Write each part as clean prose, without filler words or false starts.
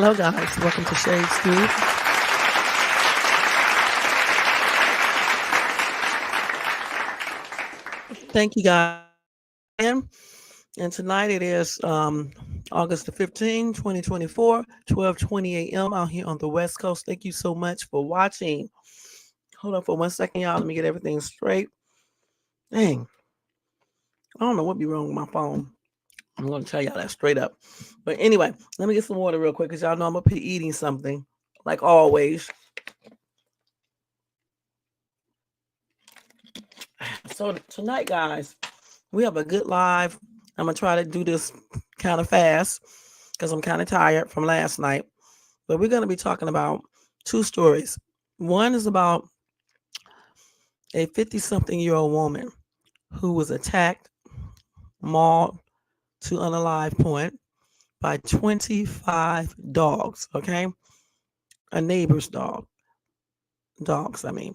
Hello, guys. Welcome to Shade School. Thank you, guys. And tonight it is August the 15th, 2024, 12:20 a.m. out here on the West Coast. Thank you so much for watching. Hold on for 1 second, y'all. Let me get everything straight. Dang. I don't know what be wrong with my phone. I'm going to tell y'all that straight up. But anyway, let me get some water real quick because y'all know I'm up here eating something, like always. So tonight, guys, we have a good live. I'm going to try to do this kind of fast because I'm kind of tired from last night. But we're going to be talking about two stories. One is about a 50-something-year-old woman who was attacked, mauled to unalive point by 25 dogs, okay? A neighbor's dogs, I mean.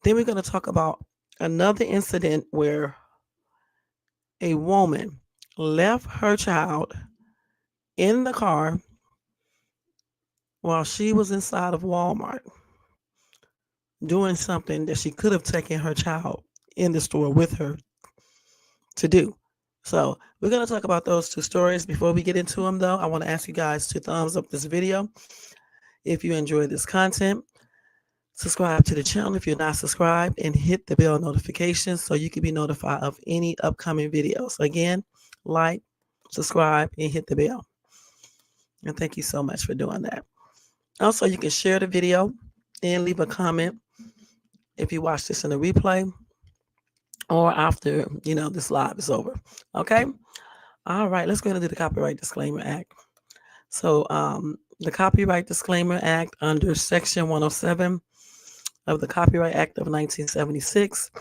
Then we're going to talk about another incident where a woman left her child in the car while she was inside of Walmart doing something that she could have taken her child in the store with her to do. So we're going to talk about those two stories. Before we get into them, though, I want to ask you guys to thumbs up this video if you enjoy this content. Subscribe to the channel if you're not subscribed, and hit the bell notifications so you can be notified of any upcoming videos. Again, like, subscribe, and hit the bell. And thank you so much for doing that. Also, you can share the video and leave a comment if you watch this in a replay or after, this live is over. Okay? All right, let's go ahead and do the Copyright Disclaimer Act. So the Copyright Disclaimer Act under Section 107 of the Copyright Act of 1976,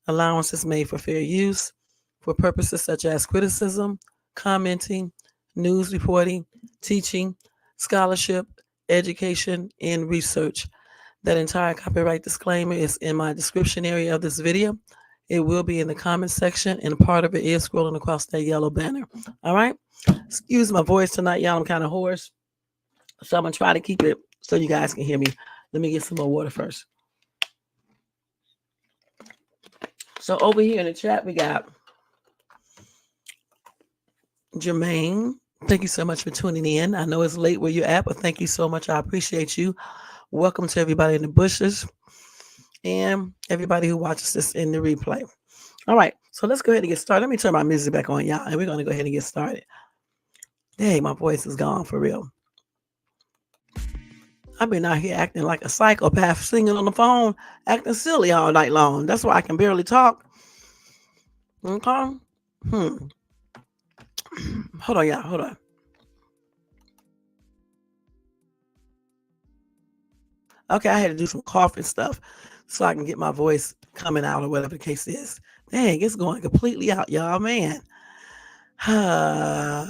allowance is made for fair use for purposes such as criticism, commenting, news reporting, teaching, scholarship, education, and research. That entire copyright disclaimer is in my description area of this video. It will be in the comment section, and part of it is scrolling across that yellow banner. All right? Excuse my voice tonight, y'all. I'm kind of hoarse. So I'm going to try to keep it so you guys can hear me. Let me get some more water first. So over here in the chat, we got Jermaine. Thank you so much for tuning in. I know it's late where you're at, but thank you so much. I appreciate you. Welcome to everybody in the bushes and everybody who watches this in the replay. All right, so let's go ahead and get started. Let me turn my music back on, y'all, and we're going to go ahead and get started. Dang, my voice is gone for real. I've been out here acting like a psychopath, singing on the phone, acting silly all night long. That's why I can barely talk. Okay? Hold on, y'all. Hold on. Okay, I had to do some coughing stuff so I can get my voice coming out or whatever the case is. Dang, it's going completely out, y'all, man. So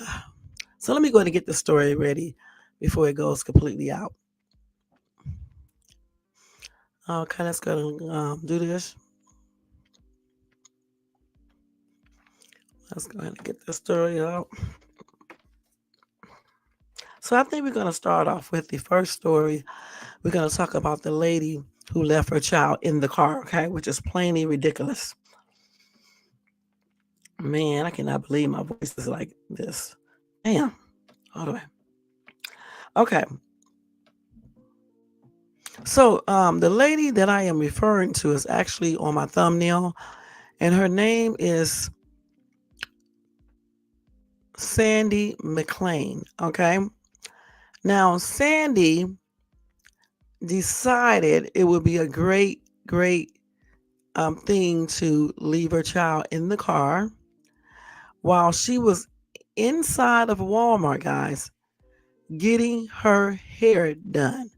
let me go ahead and get the story ready before it goes completely out. Okay, let's go and do this. Let's go ahead and get the story out. So I think we're going to start off with the first story. We're going to talk about the lady who left her child in the car, okay, which is plainly ridiculous. Man, I cannot believe my voice is like this. Damn. Hold on. Okay. So the lady that I am referring to is actually on my thumbnail, and her name is Sandy McClain, okay? Now, Sandy decided it would be a great thing to leave her child in the car while she was inside of Walmart, guys, getting her hair done.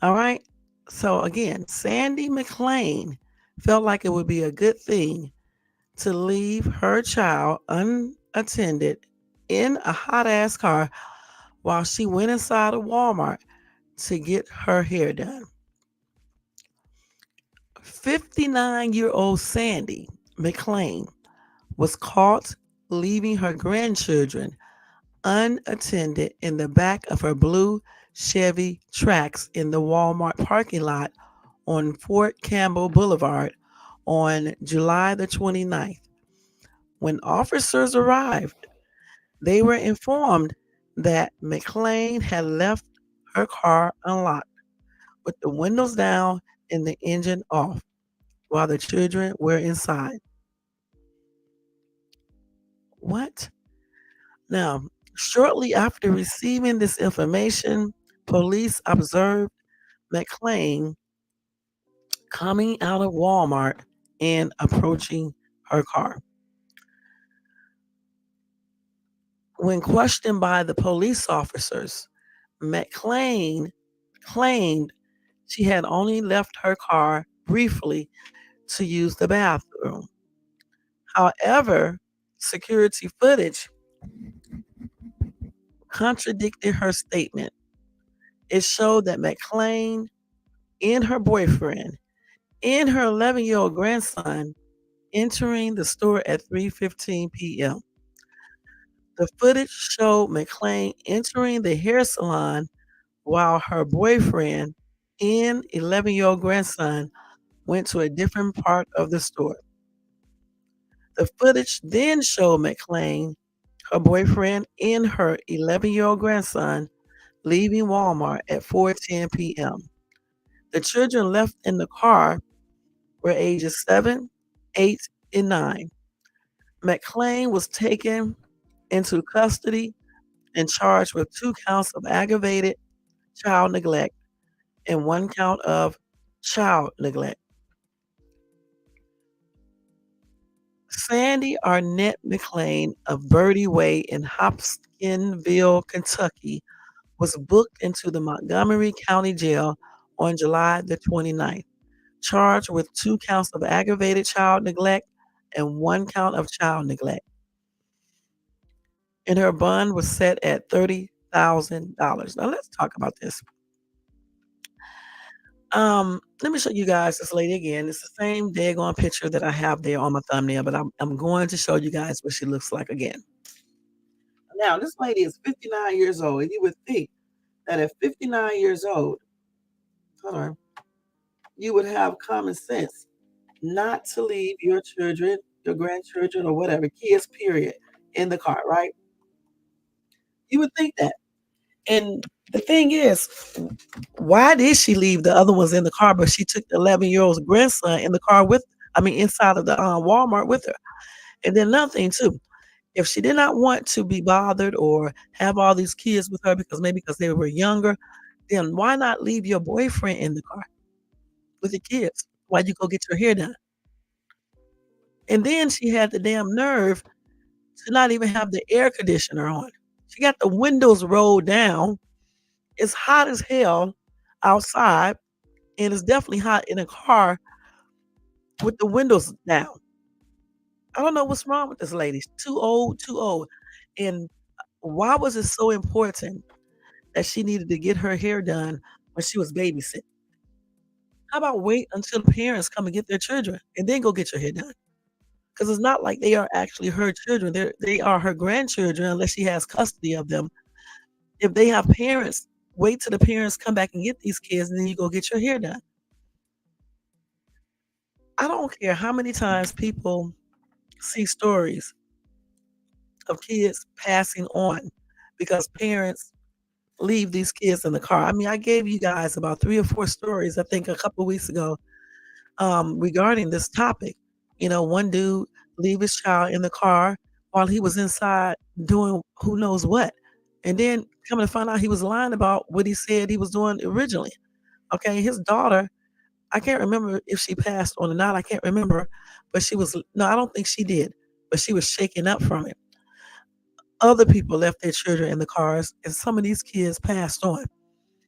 All right. So again, Sandy McClain felt like it would be a good thing to leave her child unattended in a hot ass car while she went inside of Walmart to get her hair done. 59-year-old Sandy McClain was caught leaving her grandchildren unattended in the back of her blue Chevy Trax in the Walmart parking lot on Fort Campbell Boulevard on July the 29th. When officers arrived, they were informed that McClain had left her car unlocked with the windows down and the engine off while the children were inside. What? Now, shortly after receiving this information, police observed McClain coming out of Walmart and approaching her car. When questioned by the police officers, McClain claimed she had only left her car briefly to use the bathroom. However, security footage contradicted her statement. It showed that McClain and her boyfriend and her 11-year-old grandson entering the store at 3:15 p.m. The footage showed McClain entering the hair salon while her boyfriend and 11-year-old grandson went to a different part of the store. The footage then showed McClain, her boyfriend, and her 11-year-old grandson leaving Walmart at 4:10 p.m. The children left in the car were ages 7, 8, and 9. McClain was taken into custody and charged with 2 counts of aggravated child neglect and 1 count of child neglect. Sandy Arnett McClain of Birdie Way in Hopkinsville, Kentucky, was booked into the Montgomery County Jail on July the 29th, charged with 2 counts of aggravated child neglect and 1 count of child neglect. And her bond was set at $30,000. Now let's talk about this. Let me show you guys this lady again. It's the same daggone picture that I have there on my thumbnail, but I'm going to show you guys what she looks like again. Now, this lady is 59 years old, and you would think that at 59 years old, hold on, you would have common sense not to leave your children, your grandchildren, or whatever, kids, period, in the car, right? You would think that. And the thing is, why did she leave the other ones in the car, but she took the 11-year-old's grandson in the car inside of the Walmart with her? And then another thing too, if she did not want to be bothered or have all these kids with her because they were younger, then why not leave your boyfriend in the car with the kids while you go get your hair done? And then she had the damn nerve to not even have the air conditioner on. She got the windows rolled down. It's hot as hell outside, and it's definitely hot in a car with the windows down. I don't know what's wrong with this lady. She's too old, too old. And why was it so important that she needed to get her hair done when she was babysitting? How about wait until the parents come and get their children and then go get your hair done? Because it's not like they are actually her children. They are her grandchildren unless she has custody of them. If they have parents, wait till the parents come back and get these kids and then you go get your hair done. I don't care how many times people see stories of kids passing on because parents leave these kids in the car. I mean, I gave you guys about 3 or 4 stories, I think a couple of weeks ago, regarding this topic. You know, one dude leave his child in the car while he was inside doing who knows what. And then coming to find out he was lying about what he said he was doing originally. Okay, his daughter, I can't remember if she passed on or not. I can't remember, but no, I don't think she did, but she was shaken up from it. Other people left their children in the cars, and some of these kids passed on.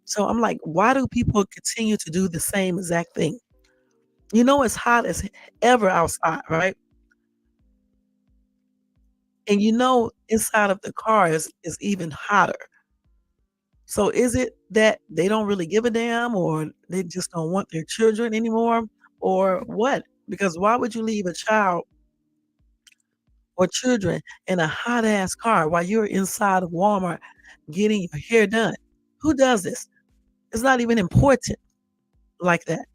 So I'm like, why do people continue to do the same exact thing? You know, it's hot as ever outside, right? And you know, inside of the car is even hotter. So is it that they don't really give a damn, or they just don't want their children anymore, or what? Because why would you leave a child or children in a hot ass car while you're inside of Walmart getting your hair done. Who does this? It's not even important like that.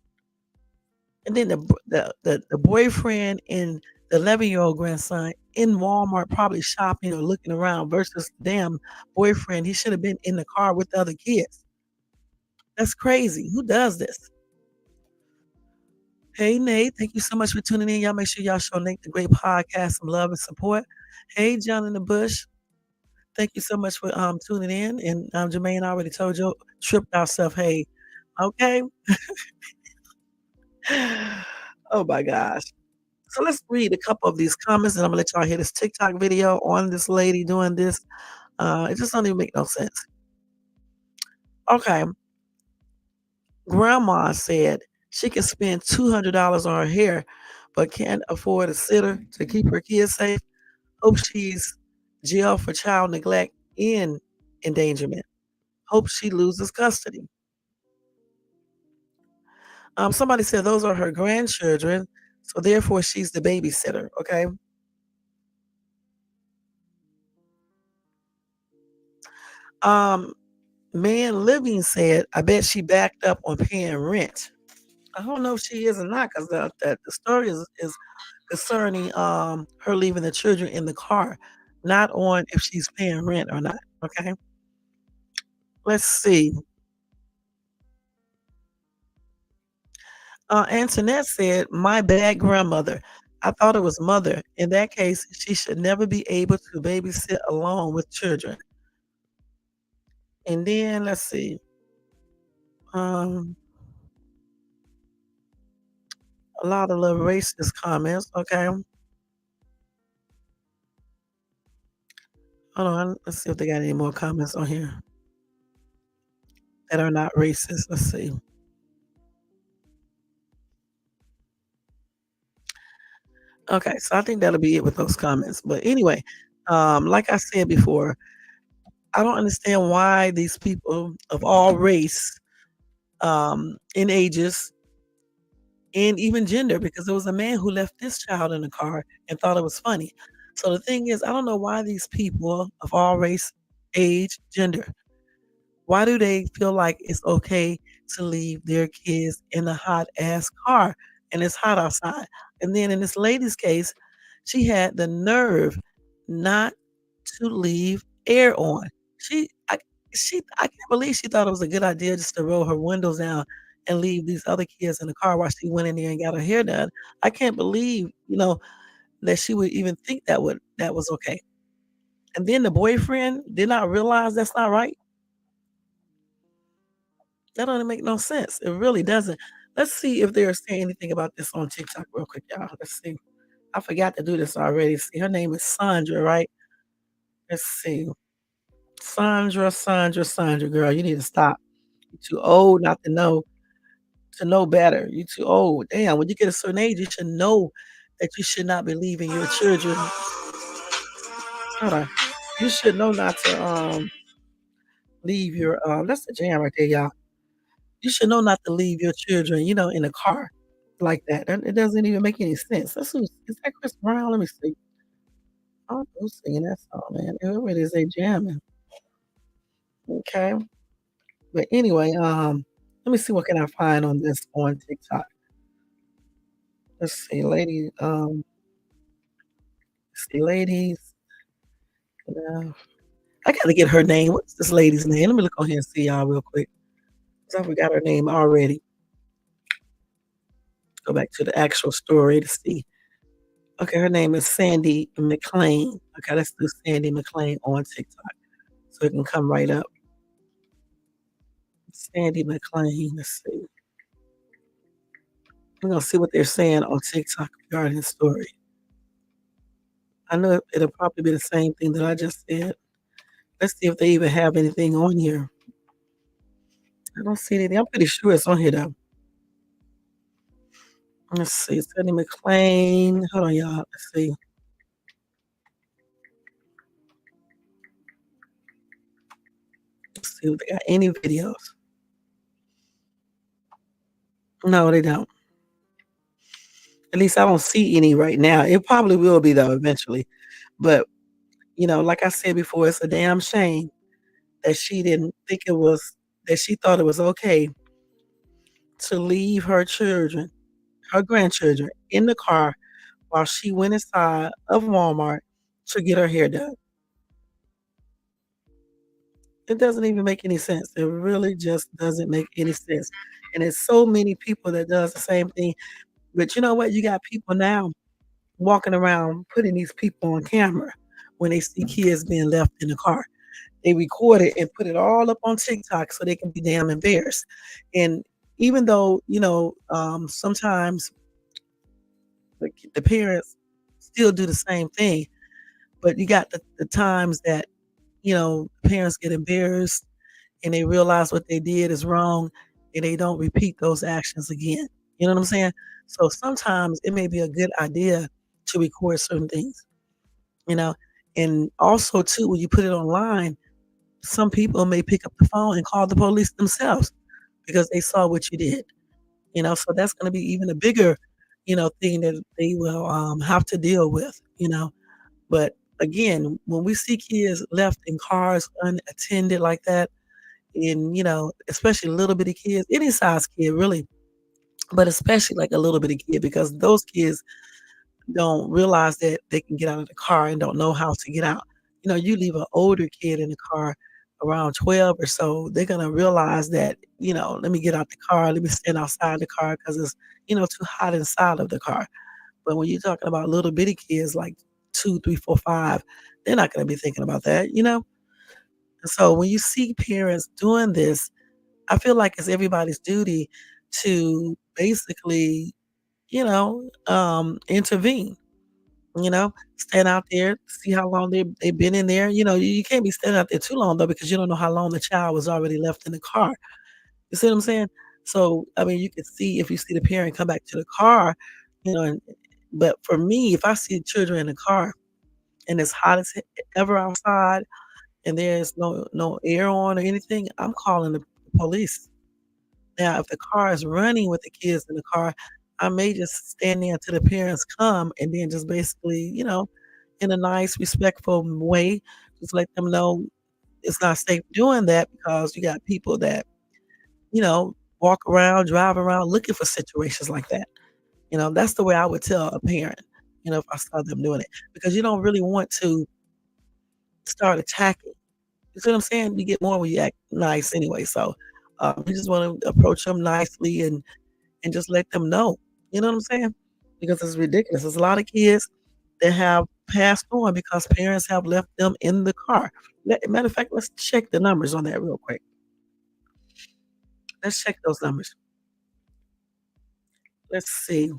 And then the boyfriend and the 11-year-old grandson in Walmart probably shopping or looking around versus damn boyfriend. He should have been in the car with the other kids. That's crazy. Who does this? Hey, Nate, thank you so much for tuning in. Y'all make sure y'all show Nate the Great Podcast some love and support. Hey, John in the Bush, thank you so much for tuning in. And Jermaine already told you, tripped ourselves. Hey, okay. Oh my gosh. So let's read a couple of these comments, and I'm gonna let y'all hear this TikTok video on this lady doing this. It just don't even make no sense. Okay, grandma said she can spend $200 on her hair, but can't afford a sitter to keep her kids safe. Hope she's jailed for child neglect and endangerment. Hope she loses custody. Somebody said those are her grandchildren, so therefore she's the babysitter. Okay. Um, Man Living said, I bet she backed up on paying rent. I don't know if she is or not because the story is concerning her leaving the children in the car, not on if she's paying rent or not. Okay. Let's see. Antoinette said, my bad grandmother. I thought it was mother. In that case, she should never be able to babysit alone with children. And then let's see. Um, a lot of little racist comments. Okay. Hold on. Let's see if they got any more comments on here that are not racist. Let's see. Okay, so I think that'll be it with those comments. But anyway, like I said before, I don't understand why these people of all race, in ages, and even gender, because there was a man who left this child in the car and thought it was funny. So the thing is, I don't know why these people of all race, age, gender, why do they feel like it's okay to leave their kids in a hot ass car and it's hot outside? And then in this lady's case, she had the nerve not to leave air on. She I I can't believe she thought it was a good idea just to roll her windows down and leave these other kids in the car while she went in there and got her hair done. I can't believe, that she would even think that was okay. And then the boyfriend did not realize that's not right. That don't make no sense. It really doesn't. Let's see if they're saying anything about this on TikTok real quick, y'all. Let's see. I forgot to do this already. See, her name is Sandra, right? Let's see. Sandra, girl, you need to stop. You're too old not to know better. You're too old. Damn, when you get a certain age, you should know that you should not be leaving your children. Hold on. You should know not to leave your that's the jam right there, y'all. You should know not to leave your children, in a car like that. It doesn't even make any sense. Is that Chris Brown? Let me see. Oh, who's singing that song, man? Whoever it is, they jamming. Okay. But anyway, let me see what can I find on this on TikTok. Let's see, ladies. I gotta get her name. What's this lady's name? Let me look on here and see y'all real quick. 'Cause I forgot her name already. Go back to the actual story to see. Okay, her name is Sandy McClain. Okay, let's do Sandy McClain on TikTok so it can come right up. Sandy McClain. Let's see. We're gonna see what they're saying on TikTok regarding the story. I know it'll probably be the same thing that I just said. Let's see if they even have anything on here. I don't see anything. I'm pretty sure it's on here though. Let's see. Sandy McClain. Hold on, y'all. Let's see. Let's see if they got any videos. No, they don't. At least I don't see any right now. It probably will be though eventually. But, like I said before, it's a damn shame that she didn't think it was that she thought it was okay to leave her grandchildren in the car while she went inside of Walmart to get her hair done. It doesn't even make any sense. It really just doesn't make any sense. And there's so many people that does the same thing. But you know what? You got people now walking around putting these people on camera when they see kids being left in the car. They record it and put it all up on TikTok so they can be damn embarrassed. And even though, sometimes the parents still do the same thing, but you got the times that, parents get embarrassed and they realize what they did is wrong and they don't repeat those actions again. You know what I'm saying? So sometimes it may be a good idea to record certain things, you know. And also too, when you put it online, some people may pick up the phone and call the police themselves because they saw what you did. So that's going to be even a bigger, thing that they will have to deal with. But again, when we see kids left in cars unattended like that, and especially little bitty kids, any size kid really, but especially like a little bitty kid because those kids don't realize that they can get out of the car and don't know how to get out. You leave an older kid in the car around 12 or so, they're gonna realize that, let me get out the car, let me stand outside the car because it's, too hot inside of the car. But when you're talking about little bitty kids like 2, 3, 4, 5, they're not gonna be thinking about that. And so when you see parents doing this, I feel like it's everybody's duty to basically, intervene. Stand out there, see how long they've been in there. You can't be standing out there too long though because you don't know how long the child was already left in the car. You see what I'm saying? So I mean, you can see if you see the parent come back to the car, and but for me, if I see children in the car and it's hot as ever outside and there's no air on or anything, I'm calling the police. Now, if the car is running with the kids in the car, I may just stand there until the parents come and then just basically, in a nice, respectful way, just let them know it's not safe doing that because you got people that, walk around, drive around looking for situations like that. That's the way I would tell a parent, if I saw them doing it, because you don't really want to start attacking. You see what I'm saying? You get more when you act nice anyway. So you just want to approach them nicely and just let them know. You know what I'm saying? Because it's ridiculous. There's a lot of kids that have passed on because parents have left them in the car. Matter of fact, let's check the numbers on that real quick. Let's check those numbers. Let's see.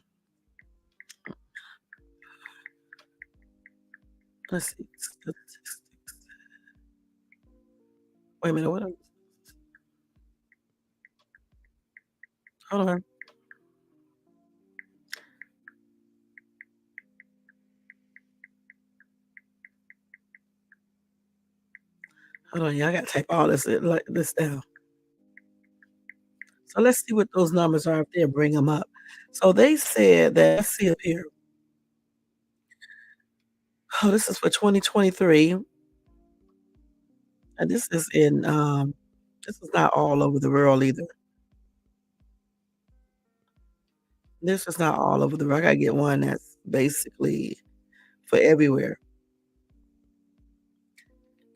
Let's see. Wait a minute. Hold on. Hold on. Yeah, I got to type all this down. So let's see what those numbers are if they bring them up. So they said that, let's see up here. Oh, this is for 2023. And this is not all over the world either. This is not all over the world. I gotta get one that's basically for everywhere.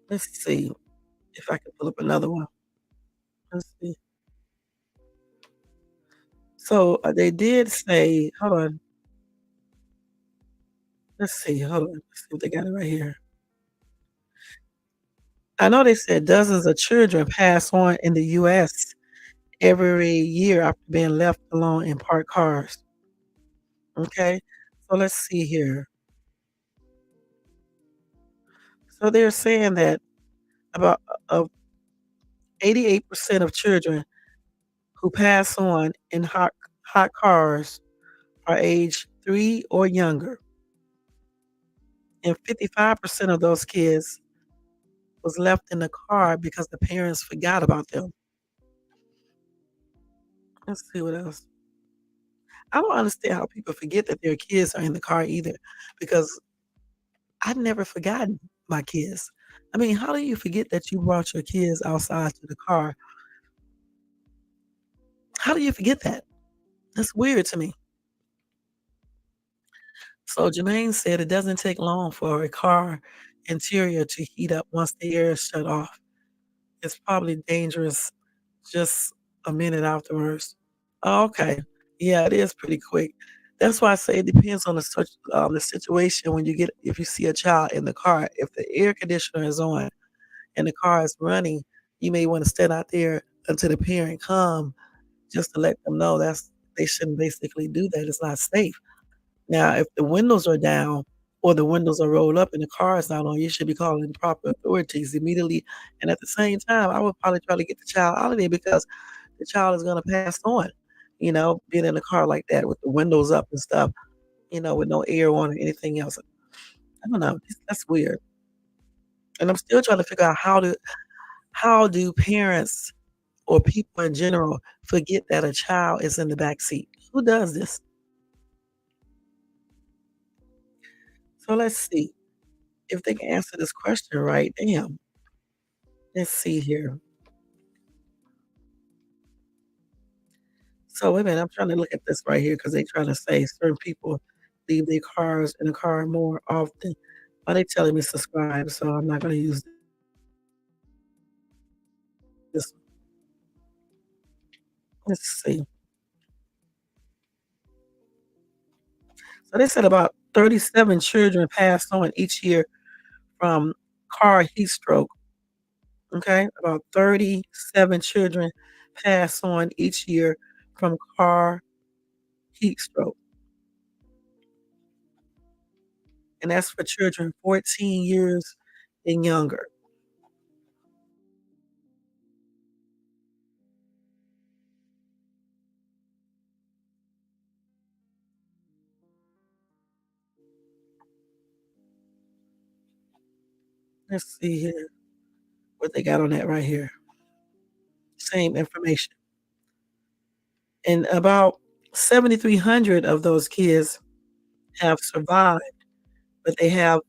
Let's see if I can pull up another one. Let's see. So they did say, hold on. Let's see. Hold on. Let's see if they got it right here. I know they said dozens of children pass on in the U.S. every year after being left alone in parked cars. Okay. So let's see here. So they're saying that about 88% of children who pass on in hot cars are age 3 or younger, and 55% of those kids was left in the car because the parents forgot about them. Let's see what else. I don't understand how people forget that their kids are in the car either, because I've never forgotten my kids. I mean, how do you forget that you brought your kids outside to the car? How do you forget that? That's weird to me. So Jermaine said it doesn't take long for a car interior to heat up once the air is shut off. It's probably dangerous just a minute afterwards. Oh, okay. Yeah, it is pretty quick. That's why I say it depends on the situation when you get if you see a child in the car. If the air conditioner is on and the car is running, you may want to stand out there until the parent come just to let them know they shouldn't basically do that. It's not safe. Now, if the windows are down or the windows are rolled up and the car is not on, you should be calling the proper authorities immediately. And at the same time, I would probably try to get the child out of there because the child is gonna pass on, being in a car like that with the windows up and stuff, with no air on or anything else. I don't know. That's weird. And I'm still trying to figure out how do parents or people in general forget that a child is in the back seat? Who does this? So let's see if they can answer this question right. Damn. Let's see here. So wait a minute, I'm trying to look at this right here because they trying to say certain people leave their cars in the car more often. Why they telling me subscribe? So I'm not gonna use this. Let's see. So they said about 37 children pass on each year from car heat stroke. Okay, about 37 children pass on each year from car heat stroke, and that's for children 14 years and younger. Let's see here what they got on that right here. Same information. And about 7,300 of those kids have survived, but they have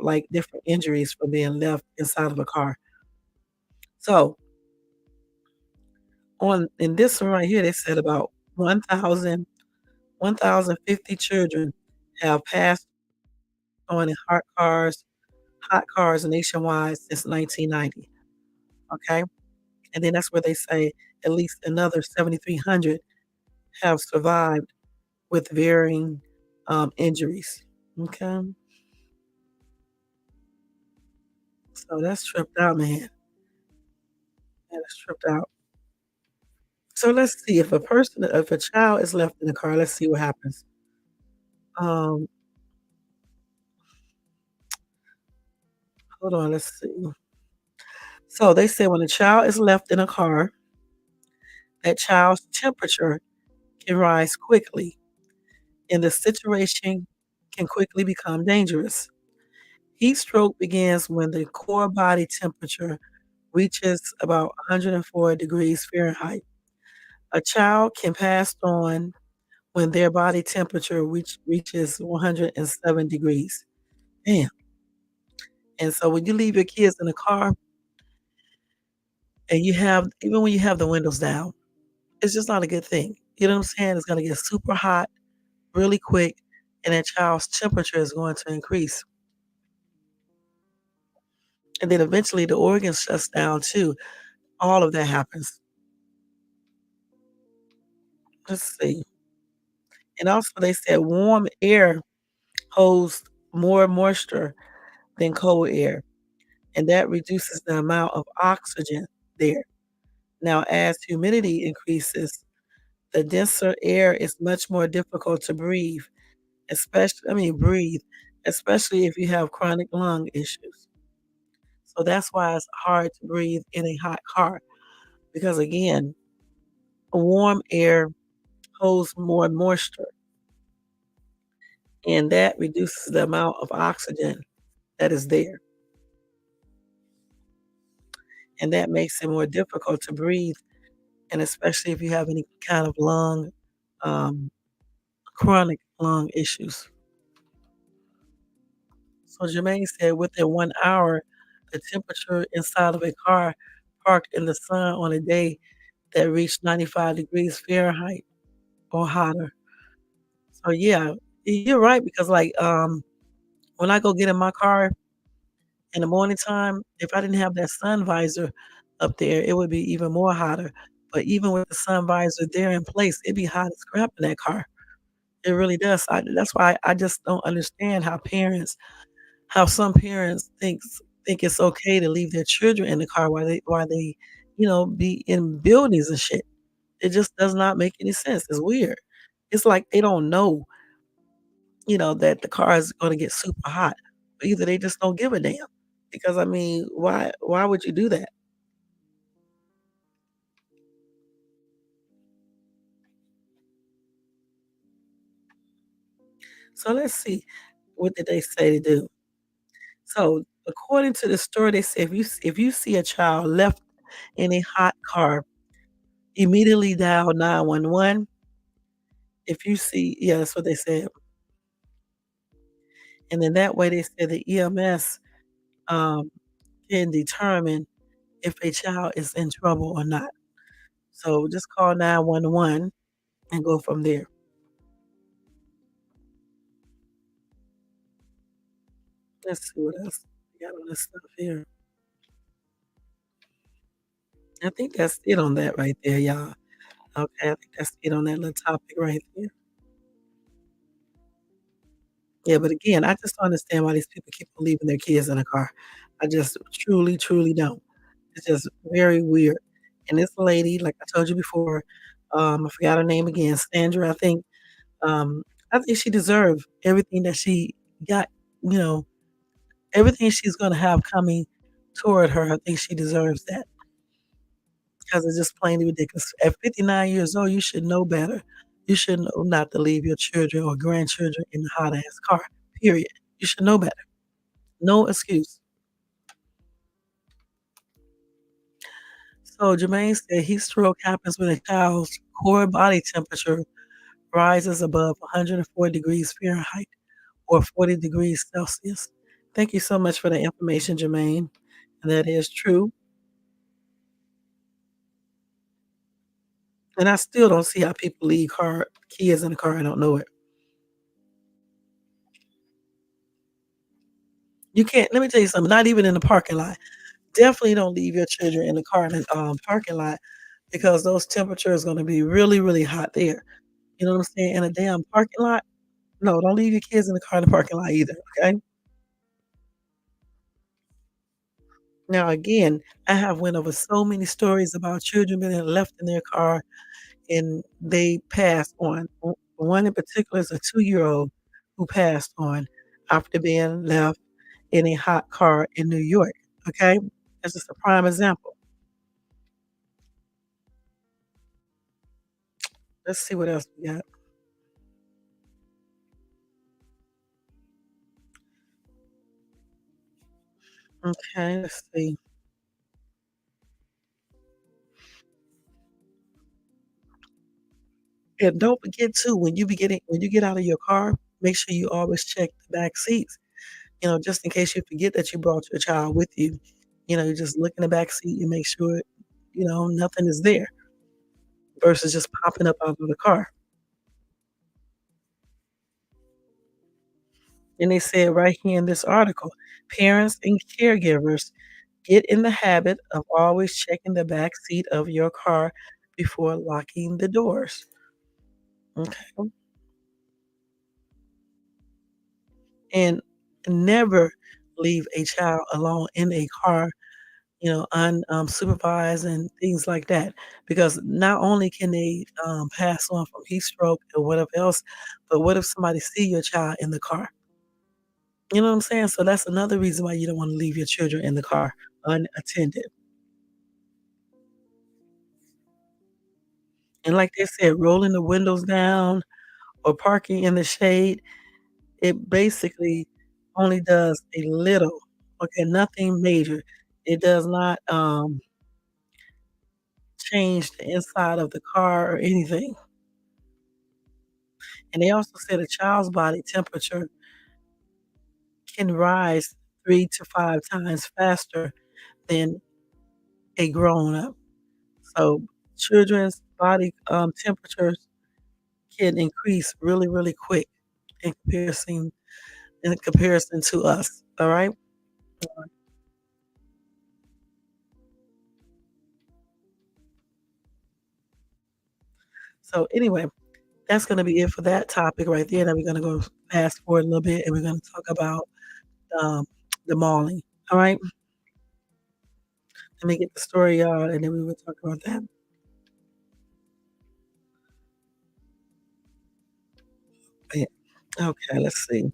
like different injuries from being left inside of a car. So on in this one right here, they said about 1,050 children have passed on in hot cars nationwide since 1990. Okay, and then that's where they say at least another 7,300 have survived with varying injuries. Okay, so that's tripped out, man. That is tripped out. So let's see if a child is left in the car, let's see what happens. Um, hold on, let's see. So they say when a child is left in a car, that child's temperature can rise quickly, and the situation can quickly become dangerous. Heat stroke begins when the core body temperature reaches about 104 degrees Fahrenheit. A child can pass on when their body temperature reaches 107 degrees. Damn. And so when you leave your kids in the car and even when you have the windows down, it's just not a good thing. You know what I'm saying? It's gonna get super hot really quick and that child's temperature is going to increase. And then eventually the organ shuts down too. All of that happens. Let's see. And also they said warm air holds more moisture than cold air, and that reduces the amount of oxygen there. Now, as humidity increases, the denser air is much more difficult to breathe, especially if you have chronic lung issues. So that's why it's hard to breathe in a hot car because again, warm air holds more moisture and that reduces the amount of oxygen that is there. And that makes it more difficult to breathe, and especially if you have any kind of um, chronic lung issues. So Jermaine said within 1 hour, the temperature inside of a car parked in the sun on a day that reached 95 degrees Fahrenheit or hotter. So yeah, you're right because when I go get in my car in the morning time, if I didn't have that sun visor up there, it would be even more hotter. But even with the sun visor there in place, it'd be hot as crap in that car. It really does. That's why I just don't understand how some parents think it's okay to leave their children in the car while they, be in buildings and shit. It just does not make any sense. It's weird. It's like they don't know, that the car is gonna get super hot. Or either they just don't give a damn. Because I mean, why would you do that? So let's see, what did they say to do? So according to the story, they say if you see a child left in a hot car, immediately dial 911. If you see, yeah, that's what they said. And then that way they said the EMS um, can determine if a child is in trouble or not. So just call 911 and go from there. Let's see what else we got on this stuff here. I think that's it on that right there, y'all. Okay, I think that's it on that little topic right there. Yeah, but again, I just don't understand why these people keep on leaving their kids in the car. I just truly, truly don't. It's just very weird. And this lady, like I told you before, I forgot her name again, Sandra, I think. Um, I think she deserved everything that she got, you know, everything she's gonna have coming toward her. I think she deserves that because it's just plainly ridiculous. At 59 years old, you should know better. You should know not to leave your children or grandchildren in the hot ass car. Period. You should know better. No excuse. So Jermaine said heat stroke happens when a child's core body temperature rises above 104 degrees Fahrenheit or 40 degrees Celsius. Thank you so much for the information, Jermaine. And that is true. And I still don't see how people leave kids in the car and don't know it. You can't. Let me tell you something. Not even in the parking lot. Definitely don't leave your children in the car in the parking lot because those temperatures are going to be really, really hot there. You know what I'm saying? In a damn parking lot. No, don't leave your kids in the car in the parking lot either. Okay. Now, again, I have went over so many stories about children being left in their car and they passed on. One in particular is a 2-year-old who passed on after being left in a hot car in New York. Okay, that's just a prime example. Let's see what else we got. Okay, let's see. And don't forget too, when you get out of your car, make sure you always check the back seats. Just in case you forget that you brought your child with you. You just look in the back seat and make sure, nothing is there versus just popping up out of the car. And they said right here in this article, parents and caregivers get in the habit of always checking the back seat of your car before locking the doors. Okay. And never leave a child alone in a car, unsupervised and things like that. Because not only can they pass on from heat stroke or whatever else, but what if somebody see your child in the car? You know what I'm saying? So that's another reason why you don't want to leave your children in the car unattended. And like they said, rolling the windows down or parking in the shade, it basically only does a little, okay, nothing major. It does not, change the inside of the car or anything. And they also said a child's body temperature can rise 3 to 5 times faster than a grown up. So children's body temperatures can increase really, really quick in comparison to us. All right. So anyway, that's going to be it for that topic right there. Now we're going to go fast forward a little bit, and we're going to talk about um, the mauling. All right. Let me get the story, y'all, and then we will talk about that. Yeah. Okay. Let's see.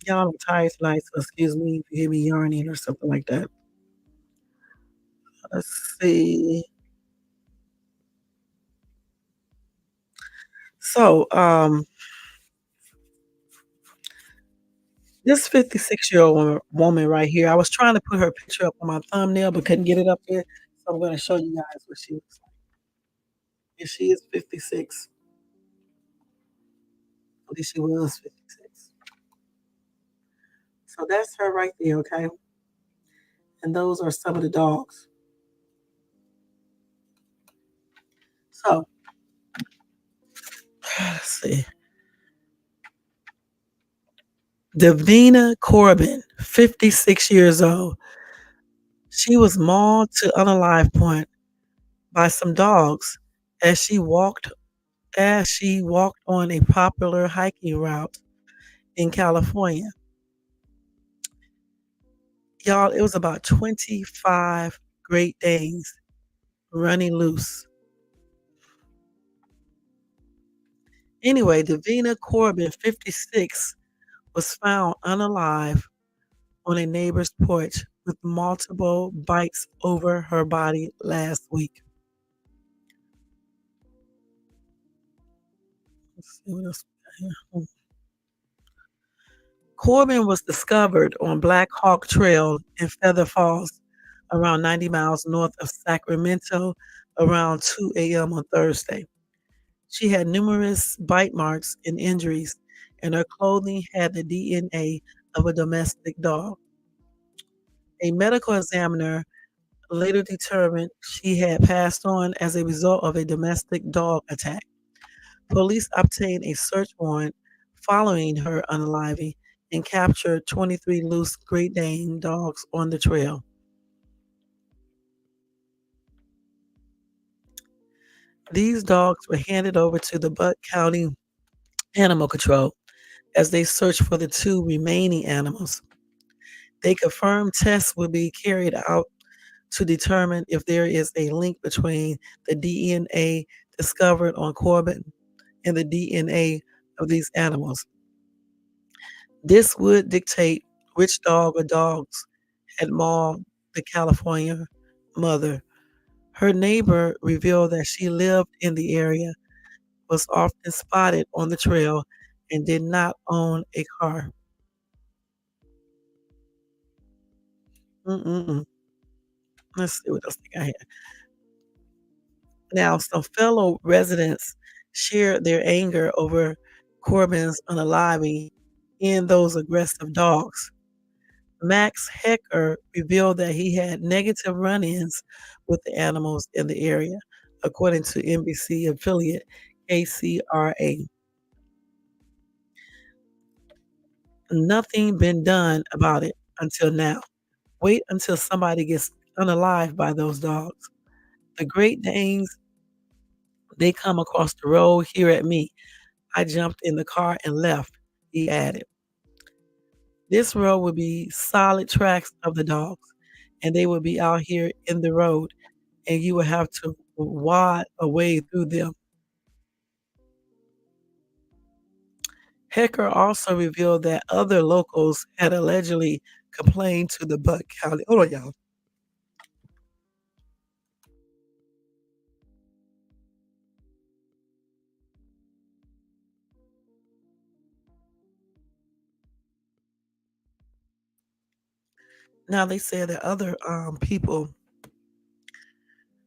Y'all, I'm tired tonight, so excuse me if you hear me yarning or something like that. Let's see. So, this 56-year-old woman right here, I was trying to put her picture up on my thumbnail, but couldn't get it up there. So I'm going to show you guys what she looks like. And she is 56. At least she was 56. So that's her right there, okay? And those are some of the dogs. So let's see. Davina Corbin, 56 years old. She was mauled to unalive point by some dogs as she walked on a popular hiking route in California. Y'all, it was about 25 Great Danes running loose. Anyway, Davina Corbin, 56, was found unalive on a neighbor's porch with multiple bites over her body last week. Let's see what else we got here. Corbin was discovered on Black Hawk Trail in Feather Falls, around 90 miles north of Sacramento, around 2 a.m. on Thursday. She had numerous bite marks and injuries, and her clothing had the DNA of a domestic dog. A medical examiner later determined she had passed on as a result of a domestic dog attack. Police obtained a search warrant following her unaliving and captured 23 loose Great Dane dogs on the trail. These dogs were handed over to the Butte County Animal Control as they searched for the two remaining animals. They confirmed tests will be carried out to determine if there is a link between the DNA discovered on Corbin and the DNA of these animals. This would dictate which dog or dogs had mauled the California mother. Her neighbor revealed that she lived in the area, was often spotted on the trail, and did not own a car. Mm-mm-mm. Let's see what else they got here. Now, some fellow residents shared their anger over Corbin's unaliving in those aggressive dogs. Max Hecker revealed that he had negative run-ins with the animals in the area, according to NBC affiliate KCRA. Nothing been done about it until now. Wait until somebody gets unalived by those dogs. The Great Danes, they come across the road here at me. I jumped in the car and left, he added. This road would be solid tracks of the dogs, and they would be out here in the road, and you would have to wad a way through them. Hecker also revealed that other locals had allegedly complained to the Butte County. Hold on, y'all. Now they said that other people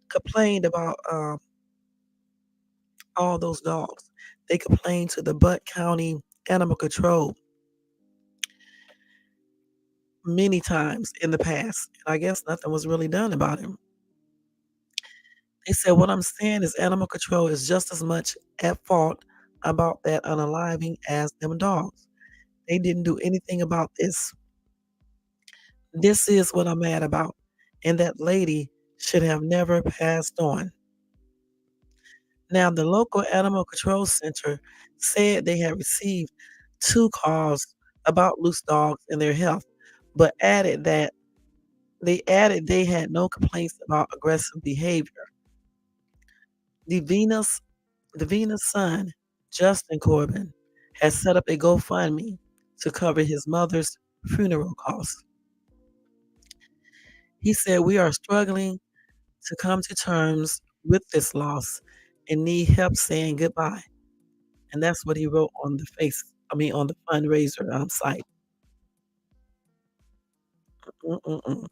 complained about all those dogs. They complained to the Butte County Animal Control. many times in the past, and I guess nothing was really done about him. They said, "What I'm saying is animal control is just as much at fault about that unaliving as them dogs. They didn't do anything about this. This is what I'm mad about, and that lady should have never passed on." Now, the local animal control center said they had received 2 calls about loose dogs and their health, but added they had no complaints about aggressive behavior. The Venus the Venus son, Justin Corbin, has set up a GoFundMe to cover his mother's funeral costs. He said, "We are struggling to come to terms with this loss and need help saying goodbye." And that's what he wrote on on the fundraiser, site. Mm-mm-mm.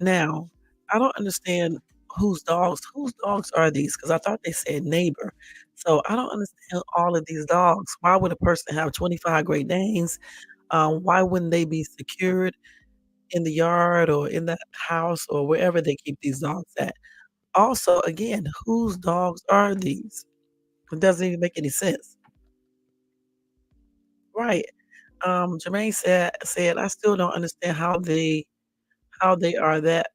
Now, I don't understand whose dogs are these? Because I thought they said neighbor. So I don't understand all of these dogs. Why would a person have 25 Great Danes? Why wouldn't they be secured in the yard or in the house or wherever they keep these dogs at? Also, again, whose dogs are these? It doesn't even make any sense. Right. Jermaine said, "I still don't understand how they are that."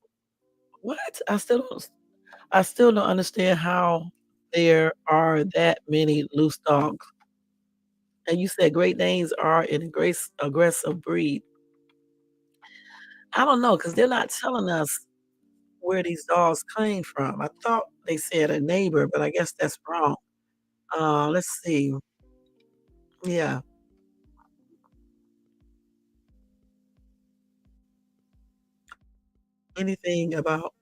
What? I still don't understand how there are that many loose dogs. And you said Great Danes are an aggressive breed. I don't know, because 'cause they're not telling us where these dogs came from. I thought they said a neighbor, but I guess that's wrong. Let's see. Yeah, anything about,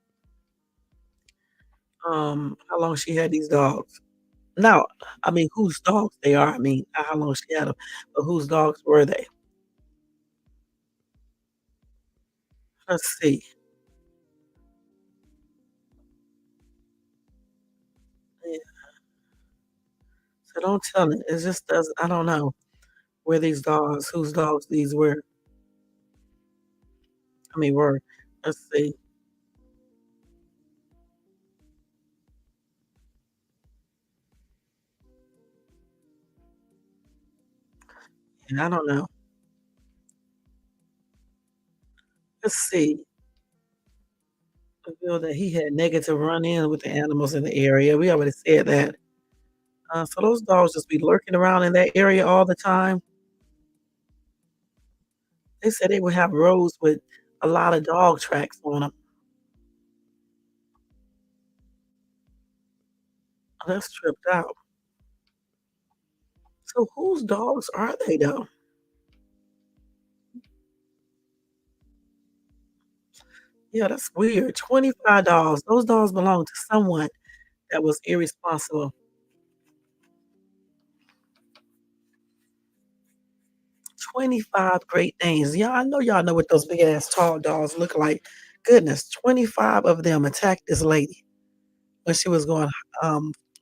how long she had these dogs. No, I mean, whose dogs they are. I mean, not how long she had them, but whose dogs were they? Let's see. Yeah, so don't tell me. It just doesn't I don't know where these dogs whose dogs these were. I mean, were. Let's see. Yeah, I don't know. Let's see. Revealed that he had negative run-in with the animals in the area. We already said that. So those dogs just be lurking around in that area all the time. They said they would have roads with a lot of dog tracks on them. That's tripped out. So whose dogs are they though? Yeah, that's weird. 25 dogs. Those dogs belong to someone that was irresponsible. 25 Great Danes. Yeah, I know y'all know what those big ass tall dogs look like. Goodness, 25 of them attacked this lady when she was going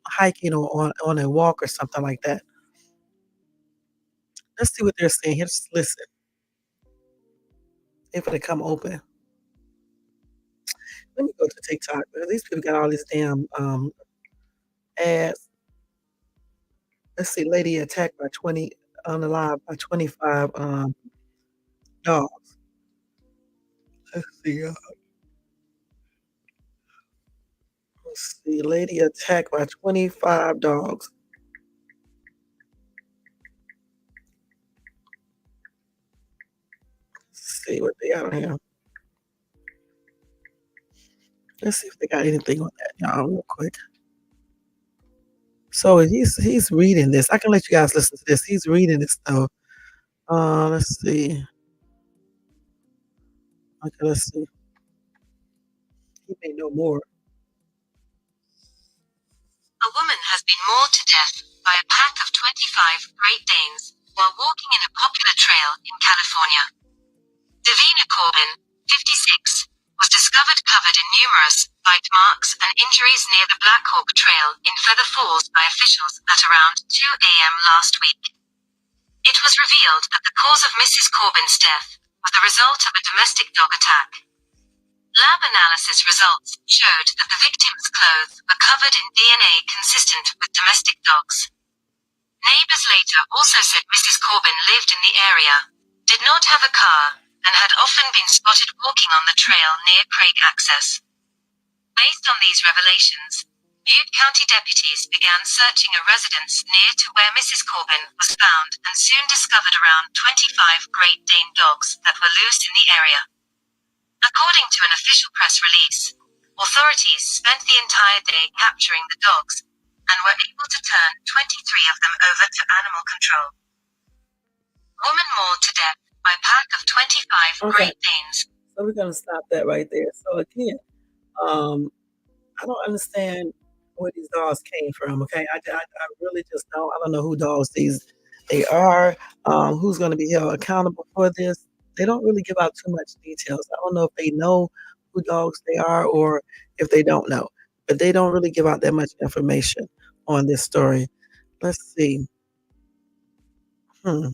hiking or on a walk or something like that. Let's see what they're saying here. Just listen. If they come open. Let me go to TikTok because these people got all these damn ads. Let's see, lady attacked by 20 on the live by 25 dogs. Let's see. Let's see. Lady attacked by 25 dogs. Let's see what they got on here. Let's see if they got anything on that, y'all, real quick. So he's reading this. I can let you guys listen to this. He's reading this though. Let's see. Okay, let's see. He may know more. A woman has been mauled to death by a pack of 25 Great Danes while walking in a popular trail in California. Davina Corbin, 56, was discovered covered in numerous bite marks and injuries near the Black Hawk Trail in Feather Falls by officials at around 2 a.m. last week. It was revealed that the cause of Mrs. Corbin's death was the result of a domestic dog attack. Lab analysis results showed that the victim's clothes were covered in DNA consistent with domestic dogs. Neighbors later also said Mrs. Corbin lived in the area, did not have a car, and had often been spotted walking on the trail near Craig Access. Based on these revelations, Butte County deputies began searching a residence near to where Mrs. Corbin was found and soon discovered around 25 Great Dane dogs that were loose in the area. According to an official press release, authorities spent the entire day capturing the dogs and were able to turn 23 of them over to animal control. Woman mauled to death by pack of 25 Great Danes. So we're gonna stop that right there. So again, I don't understand where these dogs came from. Okay, I really just don't. I don't know who dogs they are. Who's going to be held accountable for this? They don't really give out too much details. I don't know if they know who dogs they are or if they don't know, but they don't really give out that much information on this story. Let's see. Hmm.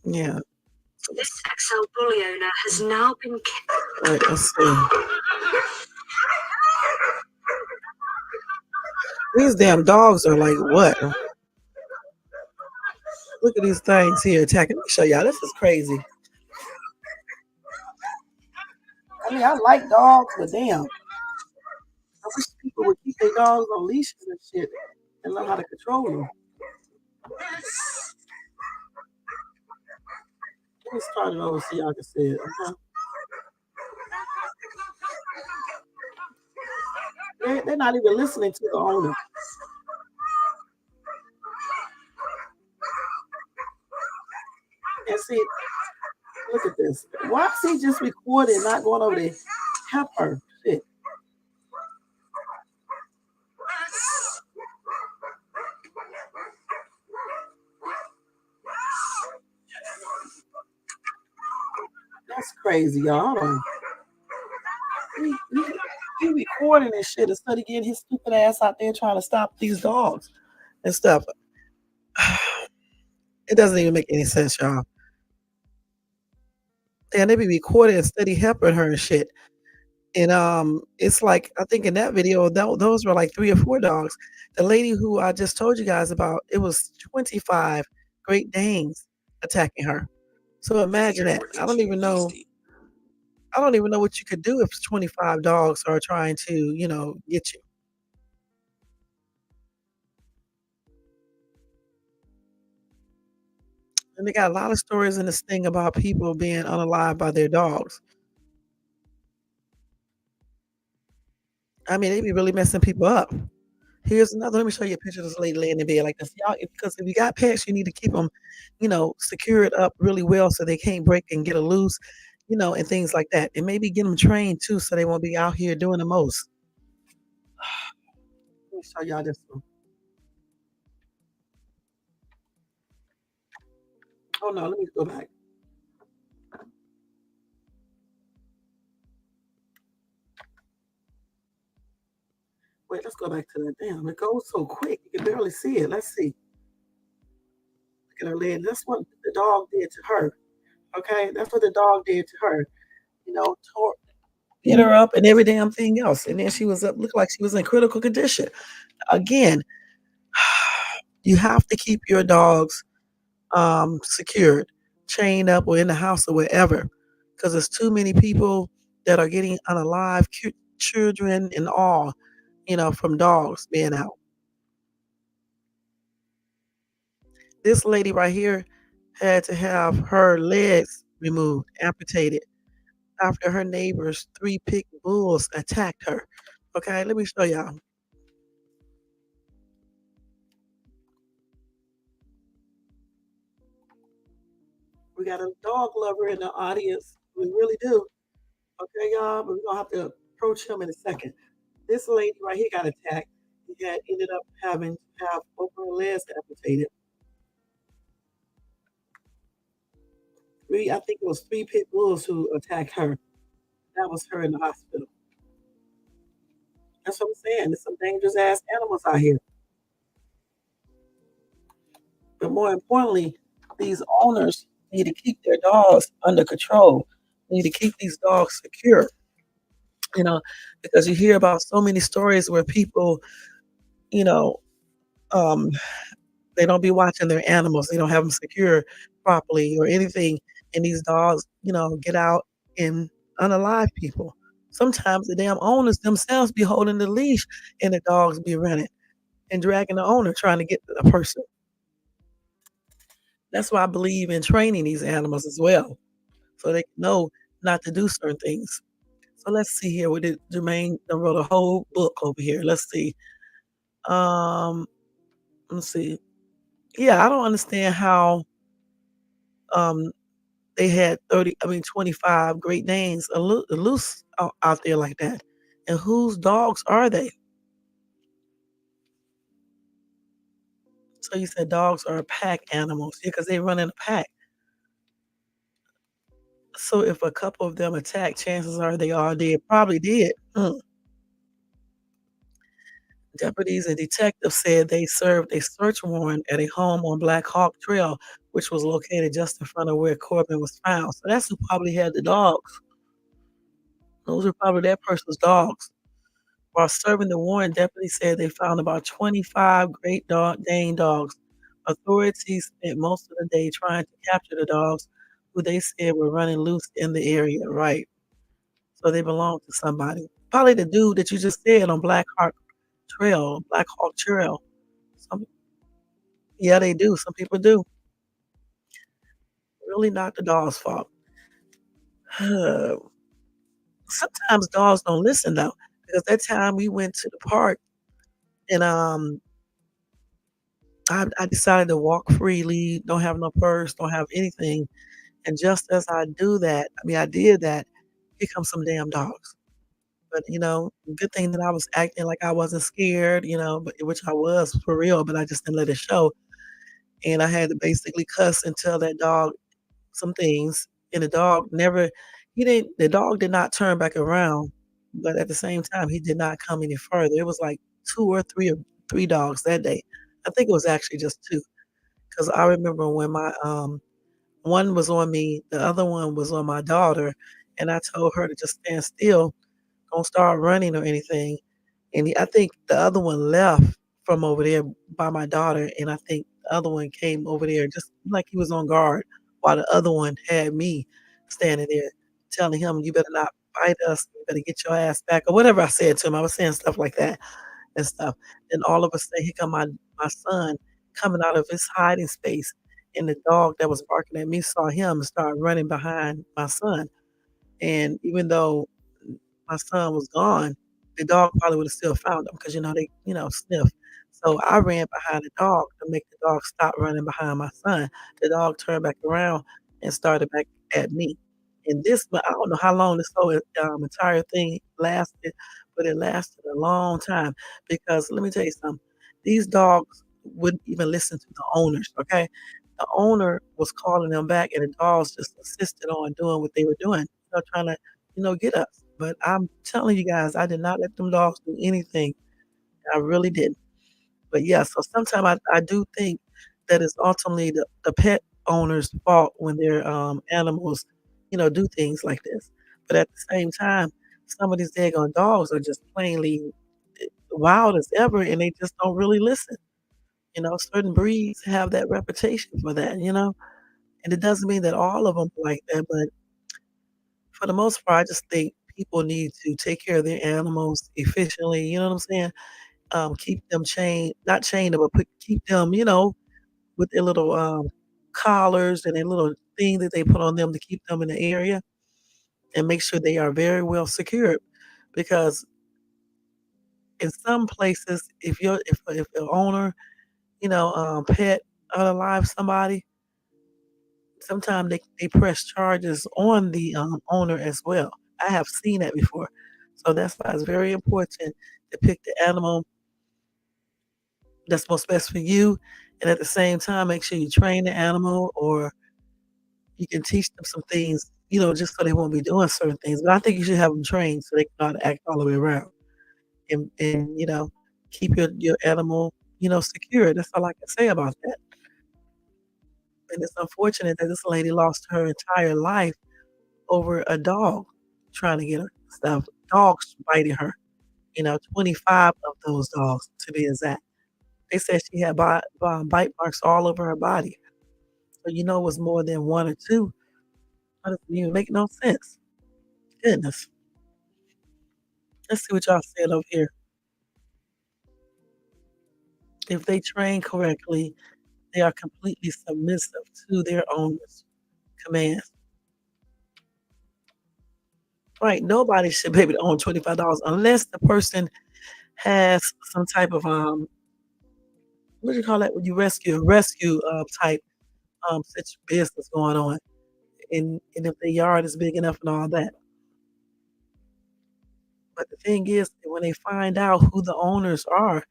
Yeah. This XL bully owner has now been killed. Right, let's see. These damn dogs are like what? Look at these things here attacking. Let me show y'all. This is crazy. I mean, I like dogs, but damn. I wish people would keep their dogs on leashes and shit and learn how to control them. Let me start it over so y'all can see it. They're not even listening to the owner. And see, look at this. Why is he just recording, not going over there? Help her. Shit. That's crazy, y'all. Hold on. He recording this shit instead of getting his stupid ass out there trying to stop these dogs and stuff. It doesn't even make any sense, y'all. And they be recording and steady helping her and shit. And it's like I think in that video, those were like 3 or 4 dogs. The lady who I just told you guys about, it was 25 Great Danes attacking her. So imagine that. I don't even know what you could do if 25 dogs are trying to, get you. And they got a lot of stories in this thing about people being unalived by their dogs. I mean, they be really messing people up. Here's another. Let me show you a picture of this lady laying in bed like this. Y'all, because if you got pets, you need to keep them, secured up really well so they can't break and get a loose, and things like that. And maybe get them trained too so they won't be out here doing the most. Let me show y'all this one. Oh no, let me go back. Wait, let's go back to that. Damn, it goes so quick. You can barely see it. Let's see. Look at her leg. That's what the dog did to her. Okay, that's what the dog did to her. Tore, hit her up and every damn thing else. And then she was up, looked like she was in critical condition. Again, you have to keep your dogs secured, chained up, or in the house or wherever, because there's too many people that are getting unalive, children and all, from dogs being out. This lady right here had to have her legs removed, amputated, after her neighbor's 3 pit bulls attacked her. Okay, let me show y'all. We got a dog lover in the audience. We really do. Okay, y'all, but we're gonna have to approach him in a second. This lady right here got attacked. He had ended up having to have both her legs amputated. I think it was 3 pit bulls who attacked her. That was her in the hospital. That's what I'm saying. There's some dangerous ass animals out here. But more importantly, these owners need to keep their dogs under control. They need to keep these dogs secure, you know, because you hear about so many stories where people, you know, um, they don't be watching their animals. They don't have them secure properly or anything. And these dogs, get out and unalive people. Sometimes the damn owners themselves be holding the leash and the dogs be running and dragging the owner trying to get to the person. That's why I believe in training these animals as well, so they know not to do certain things. So let's see here. We did Jermaine done wrote a whole book over here. Let's see. Um, let's see. Yeah, I don't understand how um they had 25 Great Danes loose out there like that. And whose dogs are they? So you said dogs are pack animals. Yeah, because they run in a pack. So if a couple of them attack, chances are they all dead. Probably did. Deputies and detectives said they served a search warrant at a home on Black Hawk Trail, which was located just in front of where Corbin was found. So that's who probably had the dogs. Those are probably that person's dogs. While serving the warrant, deputies said they found about 25 Dane dogs. Authorities spent most of the day trying to capture the dogs, who they said were running loose in the area. Right. So they belong to somebody. Probably the dude that you just said on Black Hawk Trail. Some, yeah, they do. Some people do. Really not the dog's fault. Sometimes dogs don't listen though, because that time we went to the park and I decided to walk freely, don't have no purse, don't have anything. And just as I did that, here comes some damn dogs. But good thing that I was acting like I wasn't scared, but which I was for real, but I just didn't let it show. And I had to basically cuss and tell that dog some things. And the dog did not turn back around, but at the same time, he did not come any further. It was like three dogs that day. I think it was actually just two, because I remember when my one was on me, the other one was on my daughter, and I told her to just stand still, don't start running or anything. And I think the other one left from over there by my daughter, and I think the other one came over there just like he was on guard, while the other one had me standing there telling him, "You better not fight us. You better get your ass back," or whatever I said to him. I was saying stuff like that and stuff. Then all of a sudden, here come my son coming out of his hiding space, and the dog that was barking at me saw him and started running behind my son. And even though my son was gone, the dog probably would have still found him because they sniff. So I ran behind the dog to make the dog stop running behind my son. The dog turned back around and started back at me. And but I don't know how long this whole entire thing lasted, but it lasted a long time because let me tell you something. These dogs wouldn't even listen to the owners. Okay, the owner was calling them back, and the dogs just insisted on doing what they were doing, trying to get us. But I'm telling you guys, I did not let them dogs do anything. I really didn't. But yeah, so sometimes I do think that it's ultimately the pet owner's fault when their animals, do things like this. But at the same time, some of these daggone dogs are just plainly wild as ever, and they just don't really listen. Certain breeds have that reputation for that. And it doesn't mean that all of them are like that, but for the most part, I just think people need to take care of their animals efficiently. You know what I'm saying? Keep them chained, not chained, but keep them, with their little collars and their little thing that they put on them to keep them in the area, and make sure they are very well secured. Because in some places, if the owner, pet unalive somebody, sometimes they press charges on the owner as well. I have seen that before. So that's why it's very important to pick the animal that's most best for you, and at the same time, make sure you train the animal, or you can teach them some things, just so they won't be doing certain things. But I think you should have them trained so they can know how to act all the way around, and keep your animal, secure. That's all I can say about that. And it's unfortunate that this lady lost her entire life over a dog trying to get her stuff. Dogs biting her. 25 of those dogs to be exact. They said she had bite marks all over her body. So it was more than one or two. That doesn't even make no sense. Goodness. Let's see what y'all said over here. If they train correctly, they are completely submissive to their owner's commands. Right? Nobody should be able to own $25 unless the person has some type of what do you call that when you rescue type such business going on, and if the yard is big enough and all that. But the thing is, when they find out who the owners are,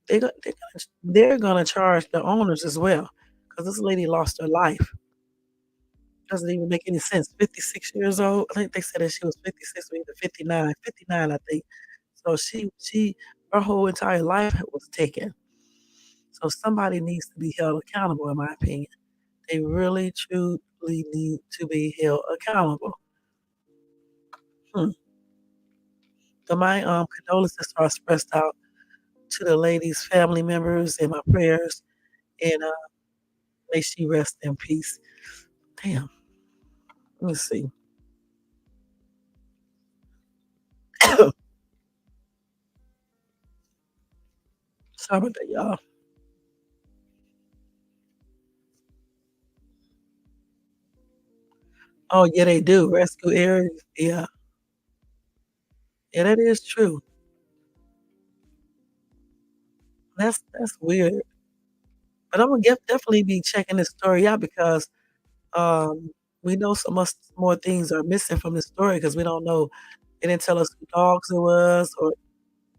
they're gonna charge the owners as well, because this lady lost her life. Doesn't even make any sense. 56 years old. I think they said that she was 56 or either 59. 59, I think. So her whole entire life was taken. So somebody needs to be held accountable, in my opinion. They really, truly need to be held accountable. Hmm. So my condolences are expressed out to the lady's family members in my prayers, and may she rest in peace. Damn. Let me see. Sorry about that, y'all. Oh yeah, they do rescue areas. Yeah, yeah, that is true. That's weird. But I'm gonna definitely be checking this story out because um, we know so much more things are missing from this story because we don't know. They didn't tell us who dogs it was or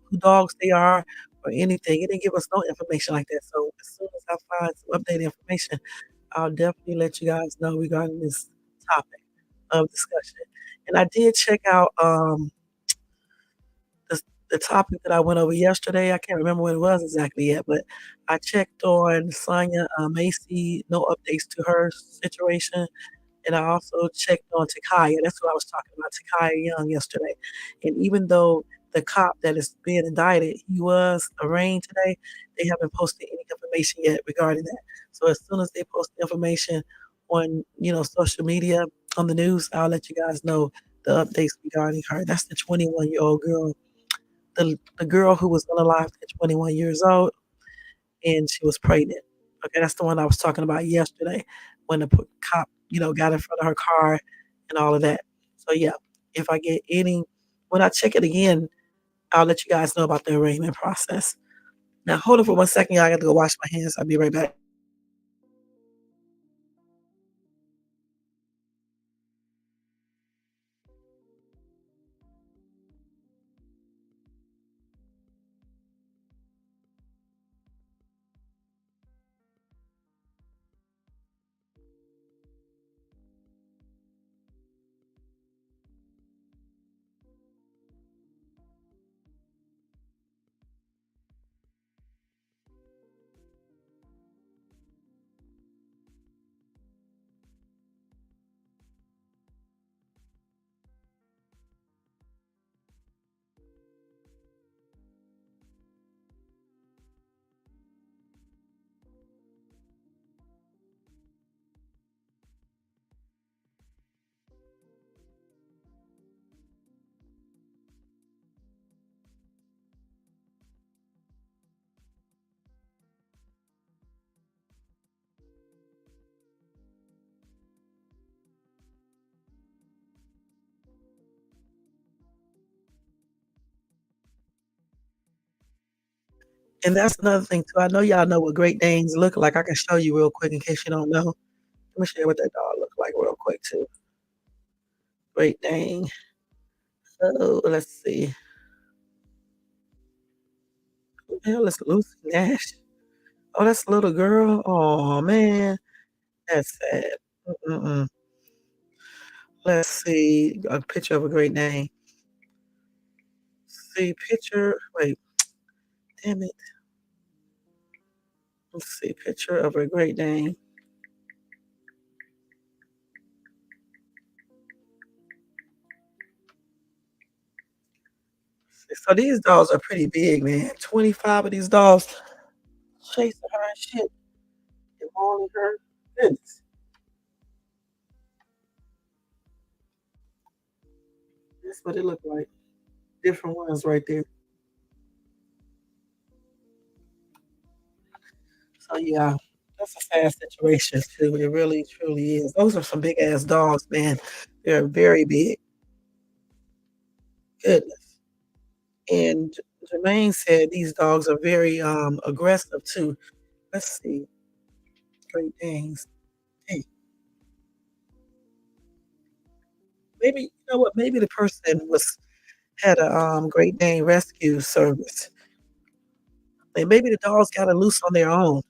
who dogs they are or anything. It didn't give us no information like that. So as soon as I find some updated information, I'll definitely let you guys know regarding this topic of discussion. And I did check out the, the topic that I went over yesterday. I can't remember what it was exactly yet, but I checked on Sonya Macy, no updates to her situation. And I also checked on Takaya. That's what I was talking about, Takaya Young yesterday. And even though the cop that is being indicted, he was arraigned today, they haven't posted any information yet regarding that. So as soon as they post the information on, social media, on the news, I'll let you guys know the updates regarding her. That's the 21-year-old girl, the girl who was unalive at 21 years old, and she was pregnant. Okay, that's the one I was talking about yesterday when the cop, got in front of her car and all of that. So yeah, if I get any, when I check it again, I'll let you guys know about the arraignment process. Now hold on for 1 second, y'all. I got to go wash my hands. I'll be right back. And that's another thing too. I know y'all know what Great Danes look like. I can show you real quick in case you don't know. Let me show you what that dog look like real quick too. Great Dane. Oh, let's see. Who the hell is Lucy Nash? Oh, that's a little girl. Oh man, that's sad. Mm-mm-mm. Let's see a picture of a Great Dane. See picture. Wait, damn it. Let's see picture of a Great Dane. So these dogs are pretty big, man. 25 of these dogs chasing her and shit and mauling her. Goodness. That's what it looked like. Different ones right there. So yeah, that's a sad situation too. It really truly is. Those are some big ass dogs, man. They're very big. Goodness. And Jermaine said these dogs are very aggressive too. Let's see. Great Danes. Hey, maybe you know what? Maybe the person was had a Great Dane rescue service. And maybe the dogs got loose on their own.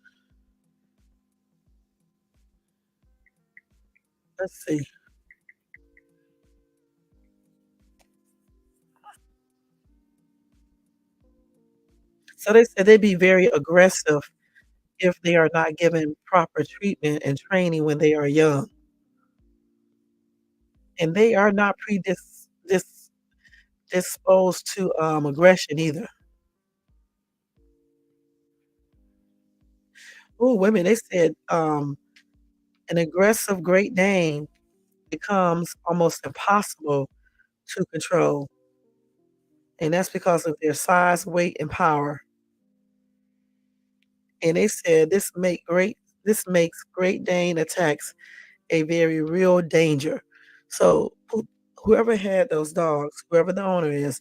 Let's see. So they said they'd be very aggressive if they are not given proper treatment and training when they are young. And they are not disposed to aggression either. Oh, women, they said an aggressive Great Dane becomes almost impossible to control. And that's because of their size, weight, and power. And they said this makes Great Dane attacks a very real danger. So whoever had those dogs, whoever the owner is,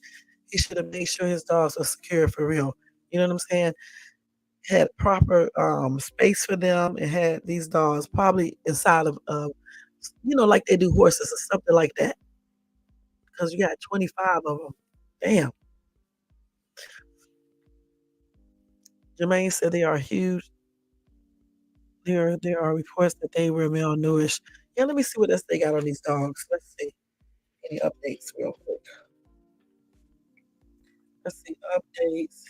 he should have made sure his dogs are secure for real. You know what I'm saying? Had proper space for them and had these dogs probably inside of like they do horses or something like that. Because you got 25 of them. Damn. Jermaine said they are huge. There are reports that they were malnourished. Yeah, let me see what else they got on these dogs. Let's see. Any updates real quick. Let's see updates.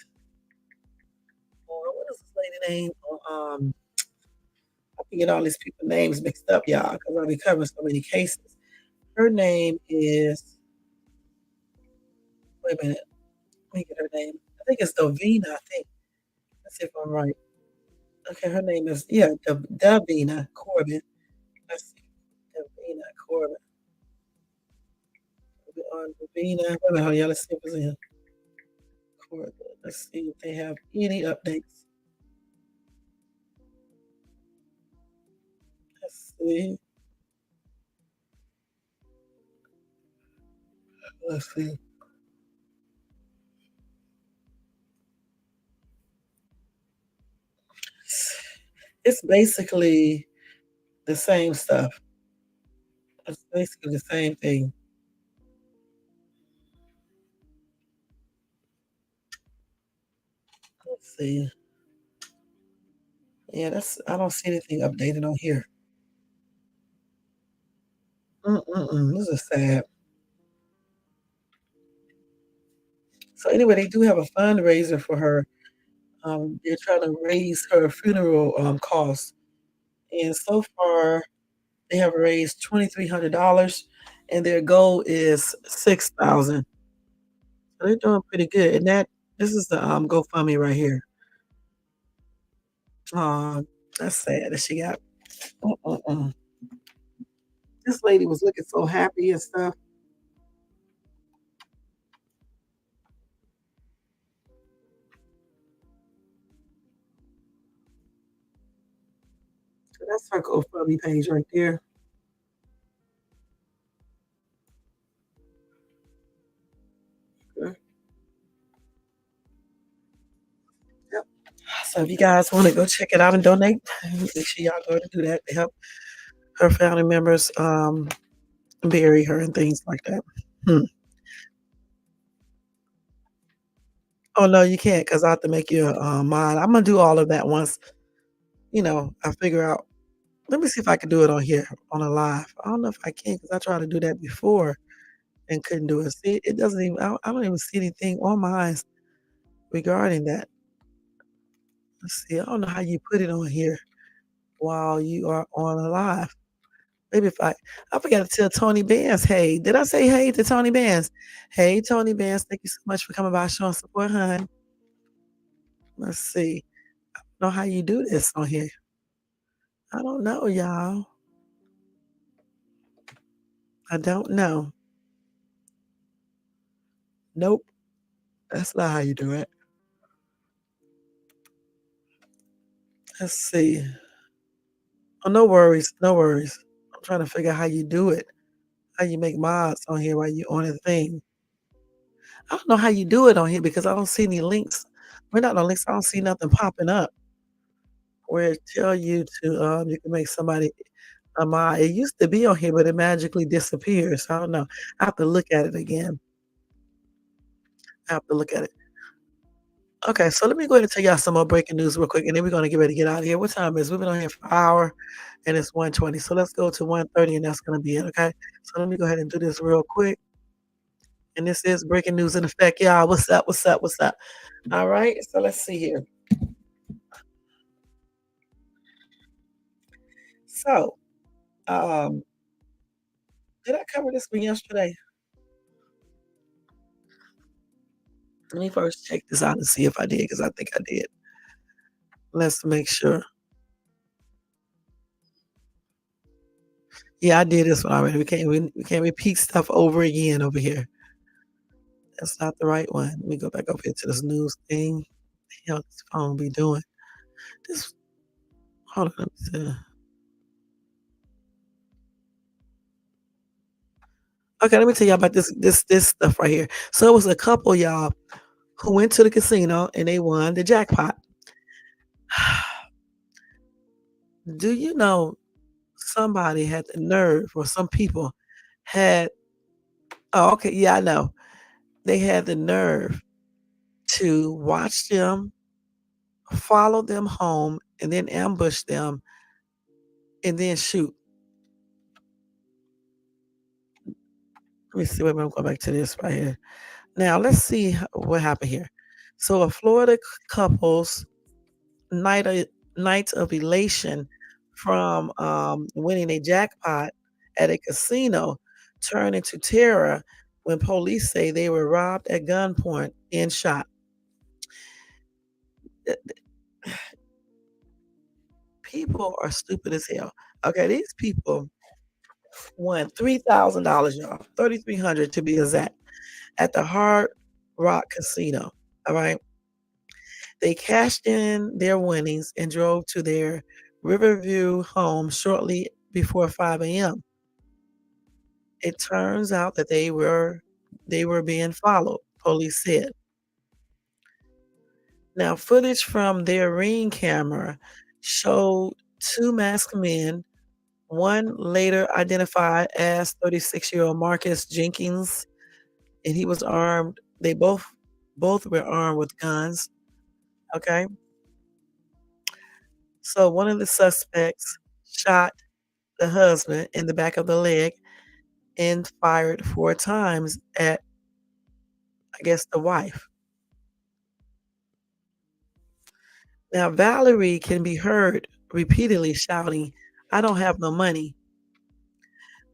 What is this lady name? I can get all these people names mixed up, y'all, because I'll be covering so many cases. Her name is. Wait a minute. Let me get her name. I think it's Davina. I think. Let's see if I'm right. Okay, her name is Davina Corbin. Let's see. Davina Corbin. On Davina. Wait a minute, y'all. Let's see if it's in Corbin. Let's see if they have any updates. Let's see. Let's see. It's basically the same stuff. It's basically the same thing. Let's see. Yeah, that's I don't see anything updated on here. Mm-mm-mm. This is sad. So anyway, they do have a fundraiser for her. They're trying to raise her funeral costs, and so far they have raised $2,300, and their goal is 6,000. So they're doing pretty good. And this is the GoFundMe right here. Um, that's sad that she got. Mm-mm-mm. This lady was looking so happy and stuff. So that's her GoFundMe page right there. Okay. Yep. So if you guys want to go check it out and donate, make sure y'all go to do that to help her family members bury her and things like that. Hmm. Oh no, you can't because I have to make you a mod. I'm gonna do all of that once I figure out. Let me see if I can do it on here on a live. I don't know if I can because I tried to do that before and couldn't do it. See, it doesn't even. I don't even see anything on mine regarding that. Let's see. I don't know how you put it on here while you are on a live. Maybe if I forgot to tell Tony Bands, hey. Did I say hey to Tony Bands? Hey, Tony Bands, thank you so much for coming by showing support, hon. Let's see. Know how you do this on here. I don't know, y'all. I don't know. Nope. That's not how you do it. Let's see. Oh, no worries. No worries. I'm trying to figure out how you do it. How you make mods on here while you on the thing. I don't know how you do it on here because I don't see any links. We're not no links. I don't see nothing popping up where it tell you to you can make somebody a mod. It used to be on here, but it magically disappears. I don't know. I have to look at it again. I have to look at it. Okay, so let me go ahead and tell y'all some more breaking news real quick, and then we're gonna get ready to get out of here. What time is it? We've been on here for an hour, and it's 1:20. So let's go to 1:30, and that's gonna be it. Okay. So let me go ahead and do this real quick. And this is breaking news in effect, y'all. What's up? What's up? What's up? All right. So let's see here. So, um, did I cover this one yesterday? Let me first check this out and see if I did, because I think I did. Let's make sure. Yeah, I did this one already. We can't repeat stuff over again over here. That's not the right one. Let me go back over here to this news thing. The hell this phone be doing? This hold on, let me see. Okay, let me tell y'all about this stuff right here. So it was a couple, y'all, who went to the casino and they won the jackpot. Do you know somebody had the nerve, or some people had oh, okay, yeah, I know. They had the nerve to watch them, follow them home, and then ambush them and then shoot. Let me see. Wait a minute, I'm going back to this right here. Now, let's see what happened here. So, a Florida couple's night of, night of elation from winning a jackpot at a casino turned into terror when police say they were robbed at gunpoint and shot. People are stupid as hell. Okay, these people won $3,000, y'all, 3,300 to be exact, at the Hard Rock Casino. All right, they cashed in their winnings and drove to their Riverview home shortly before 5 a.m. It turns out that they were being followed, police said. Now, footage from their Ring camera showed two masked men, one later identified as 36-year-old Marcus Jenkins, and he was armed. They both were armed with guns. Okay. So one of the suspects shot the husband in the back of the leg and fired 4 times at, I guess, the wife. Now, Valerie can be heard repeatedly shouting, "I don't have no money."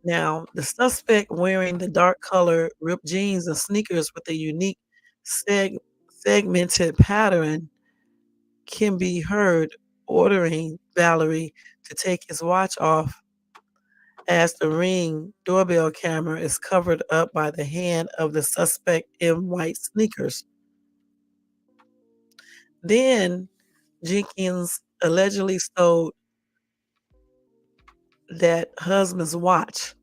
Now, the suspect wearing the dark color ripped jeans and sneakers with a unique seg- segmented pattern can be heard ordering Valerie to take his watch off as the Ring doorbell camera is covered up by the hand of the suspect in white sneakers. Then Jenkins allegedly stole that husband's watch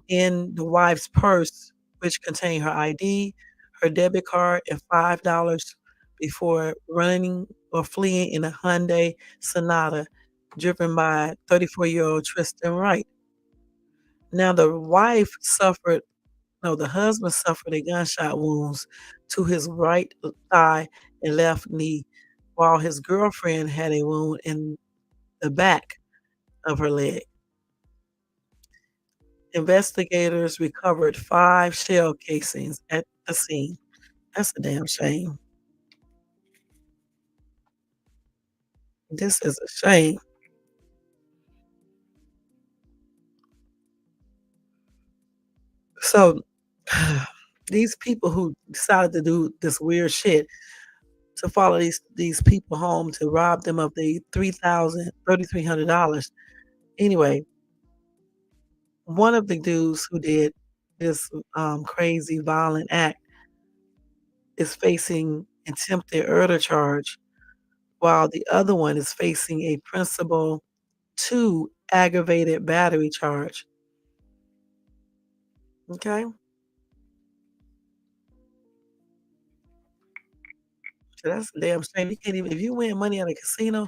in the wife's purse, which contained her ID, her debit card, and $5 before running or fleeing in a Hyundai Sonata driven by 34-year-old Tristan Wright. Now, the husband suffered a gunshot wounds to his right thigh and left knee, while his girlfriend had a wound in the back of her leg. Investigators recovered 5 shell casings at the scene. That's a damn shame. This is a shame. So these people who decided to do this weird shit to follow these people home to rob them of the $3,300. Anyway, one of the dudes who did this crazy violent act is facing attempted murder charge, while the other one is facing a principal two aggravated battery charge. Okay, so that's a damn shame. You can't even if you win money at a casino,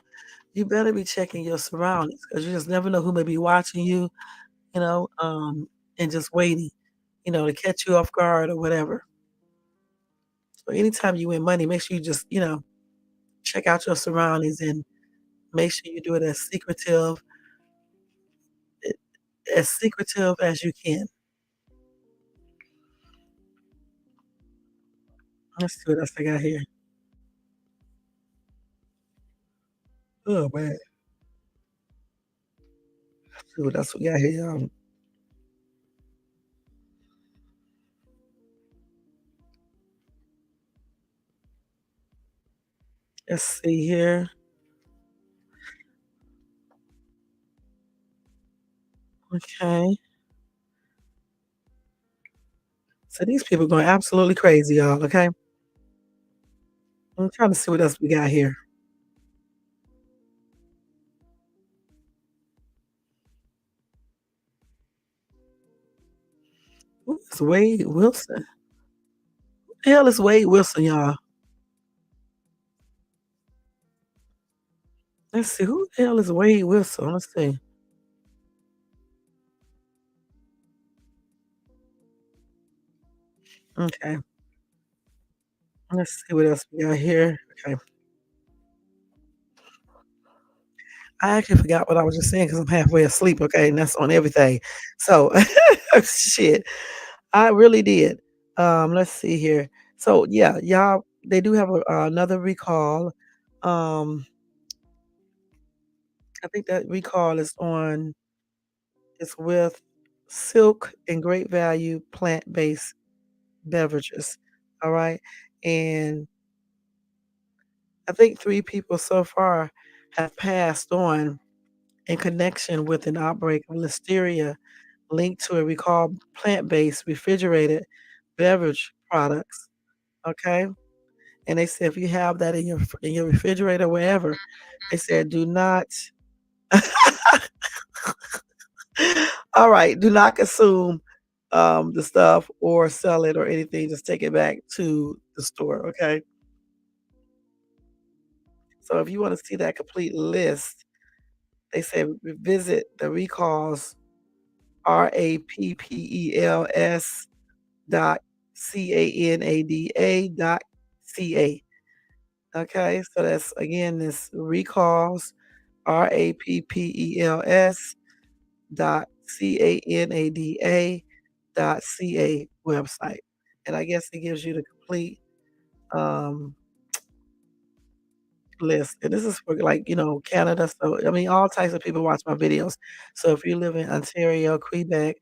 you better be checking your surroundings because you just never know who may be watching you, you know, and just waiting, to catch you off guard or whatever. So anytime you win money, make sure you just, check out your surroundings and make sure you do it as secretive as you can. Let's see what else I got here. Oh man, let's see what else we got here. Let's see here. Okay. So these people going absolutely crazy, y'all. Okay. I'm trying to see what else we got here. Who is Wade Wilson? Who the hell is Wade Wilson, y'all? Let's see. Who the hell is Wade Wilson? Let's see. Okay. Let's see what else we got here. Okay. I actually forgot what I was just saying because I'm halfway asleep. Okay. And that's on everything. So, shit. I really did. Let's see here. So, yeah, y'all, they do have another recall. Um, I think that recall is with Silk and Great Value plant-based beverages. All right. And I think 3 people so far have passed on in connection with an outbreak of listeria linked to a recalled plant-based refrigerated beverage products. Okay. And they said if you have that in your refrigerator, wherever, they said do not all right, do not consume the stuff or sell it or anything. Just take it back to the store. Okay. So if you want to see that complete list, they say visit the recalls RAPPELS dot CANADA dot CA. Okay, so that's again this recalls RAPPELS dot CANADA dot CA website. And I guess it gives you the complete um list. And this is for like, Canada. So I mean all types of people watch my videos. So if you live in Ontario, Quebec,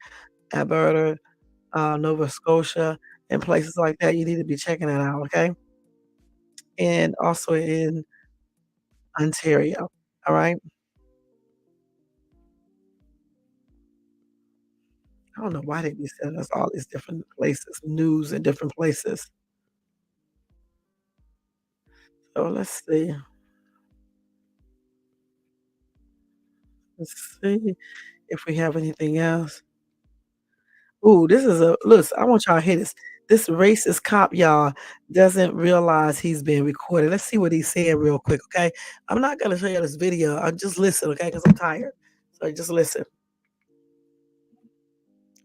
Alberta, Nova Scotia, and places like that, you need to be checking that out, okay? And also in Ontario, all right? I don't know why they be sending us all these different places, news in different places. So let's see if we have anything else. Ooh, this is look, I want y'all to hear this. This racist cop, y'all, doesn't realize he's being recorded. Let's see what he's saying real quick, okay? I'm not gonna show you this video. I just listen, okay? Because I'm tired. So just listen.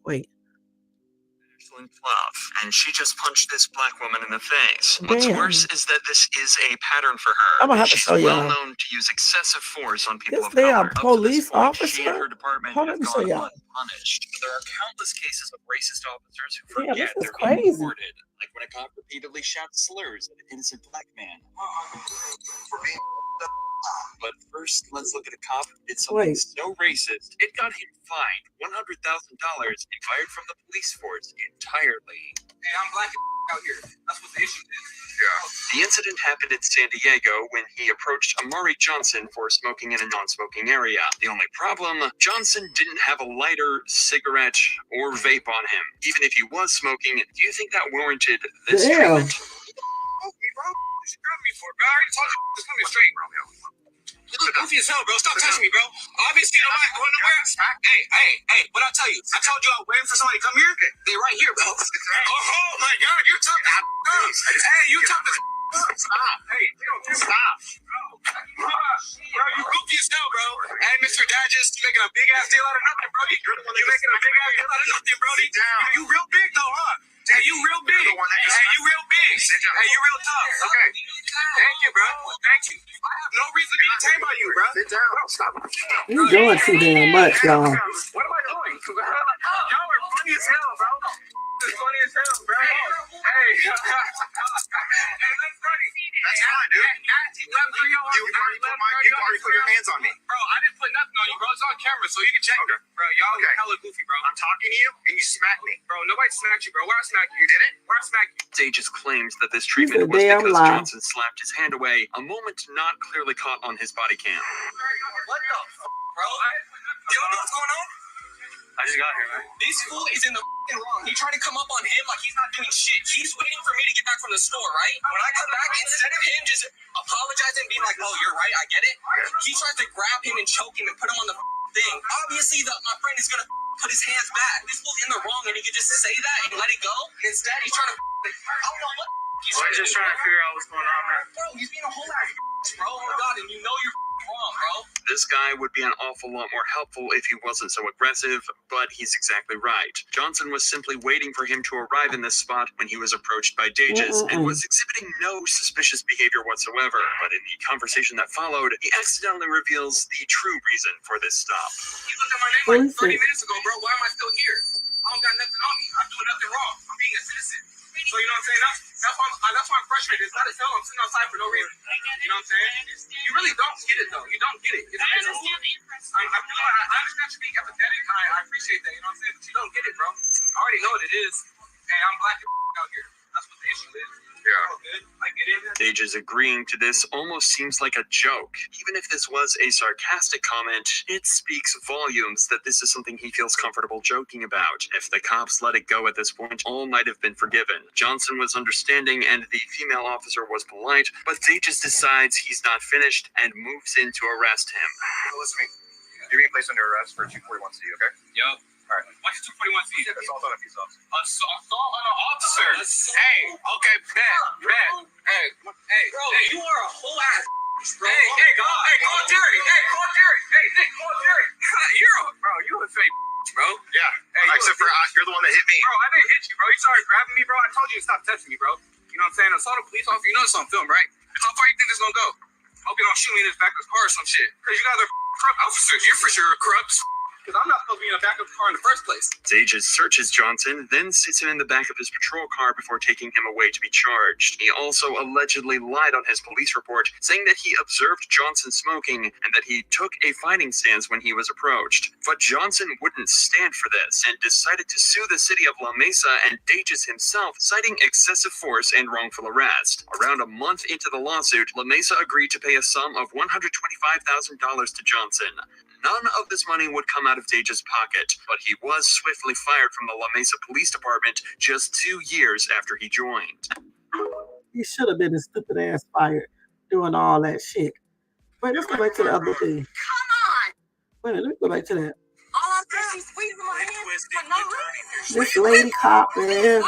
Wait. Love, and she just punched this black woman in the face. What's Damn. worse is that this is a pattern for her. I'm gonna have to She's show well y'all. known to use excessive force on people This of color. damn Up to this police point, she and officer. her department Hold on, have let me show gone y'all. unpunished. There are countless cases of racist officers who Damn, forget this is they're being crazy. recorded, like when a cop repeatedly shouts slurs at an innocent black man. But first, let's look at a cop who did something so racist, it got him fined $100,000 and fired from the police force entirely. Hey, I'm black out here. That's what the issue is. The incident happened in San Diego when he approached Amari Johnson for smoking in a non-smoking area. The only problem, Johnson didn't have a lighter, cigarette, or vape on him. Even if he was smoking, do you think that warranted this treatment? Me, bro. You should grab me for it, bro. I already told you. Just come here straight, bro. You look goofy as hell, bro. Stop touching me, bro. Obviously, you're not going nowhere. Hey, what I tell you? I told you I was waiting for somebody to come here. They right here, bro. Oh my God, you're tough as Hey, you tough as Stop. Hey, stop. Bro, you goofy as hell, bro. Hey, Mr. Dadges, you making a big ass deal out of nothing, bro. You making a big ass deal out of nothing, bro. You real big though, huh? Hey, you real big. Hey, you real big. Hey, you real tough. Okay. Thank you, bro. Thank you. I have no reason to be tamed by you, bro. Sit down. Stop. You're doing too damn much, y'all. What am I doing? Y'all are funny as hell, bro. This is funny as hell, bro. Hey. Hey, that's funny. That's fine, dude. You already put your hands on me. Bro, I didn't put nothing on you, bro. It's on camera, so you can check it. Bro, y'all hella goofy, bro. I'm talking to you, and you smacked me. Bro, nobody smacked you, bro. Where I smacked you? You did it? Where I smacked you? Dages claims that this treatment was because Johnson slapped his hand away, a moment not clearly caught on his body cam. What the bro? You don't know what's going on? I just got here, man. This fool is in the wrong. He tried to come up on him like he's not doing shit. He's waiting for me to get back from the store, right? When I come back, instead of him just apologizing and being like, oh, you're right, I get it, he tries to grab him and choke him and put him on the thing. Obviously, my friend is going to put his hands back. This fool's in the wrong and he could just say that and let it go. Instead, he's trying to, I don't know what he's just trying to figure out what's going on, man. Bro, he's being a whole ass bro. Oh, my God, and you know you're wrong, bro. This guy would be an awful lot more helpful if he wasn't so aggressive, but he's exactly right. Johnson was simply waiting for him to arrive in this spot when he was approached by Dages and was exhibiting no suspicious behavior whatsoever. But in the conversation that followed, he accidentally reveals the true reason for this stop. You looked at my name like 30 minutes ago, bro. Why am I still here? I don't got nothing on me. I'm doing nothing wrong. I'm being a citizen. So you know what I'm saying? That's why I'm frustrated. It's not as hell. I'm sitting outside for no reason. You know what I'm saying? You really don't get it though. You don't get it. I understand you being empathetic. I appreciate that. You know what I'm saying? But you don't get it, bro. I already know what it is. Hey, I'm black out here. That's what the issue is. I get it. Dages agreeing to this almost seems like a joke. Even if this was a sarcastic comment, it speaks volumes that this is something he feels comfortable joking about. If the cops let it go at this point, all might have been forgiven. Johnson was understanding and the female officer was polite, but Dages decides he's not finished and moves in to arrest him. Listen to me. You're being placed under arrest for 241C, okay? Yup. All right. What's 241C? Assault on a peace officer. Assault on an officer. Hey, okay, bet. Hey, Bro, you are a whole ass. Bro. Hey, call Jerry. Hey, call Jerry. You a fake, bro. Yeah. Hey, except for you're the one that hit me. Bro, I didn't hit you, bro. You started grabbing me, bro. I told you to stop touching me, bro. You know what I'm saying? Assault a police officer. You know it's on film, right? How far you think this gonna go? Hope you don't shoot me in this back of the car or some shit. Cause you guys are corrupt officers. You're for sure corrupt. Because I'm not supposed to be in the back of the car in the first place. Dages searches Johnson, then sits him in the back of his patrol car before taking him away to be charged. He also allegedly lied on his police report, saying that he observed Johnson smoking and that he took a fighting stance when he was approached. But Johnson wouldn't stand for this and decided to sue the city of La Mesa and Dages himself, citing excessive force and wrongful arrest. Around a month into the lawsuit, La Mesa agreed to pay a sum of $125,000 to Johnson. None of this money would come out of Dages' pocket, but he was swiftly fired from the La Mesa Police Department just 2 years after he joined. He should have been a stupid ass fired doing all that shit. Wait, let's go back to the other thing. Come on. Wait, let me go back to that. All I'm doing is squeezing my hands for no reason. This lady cop, man.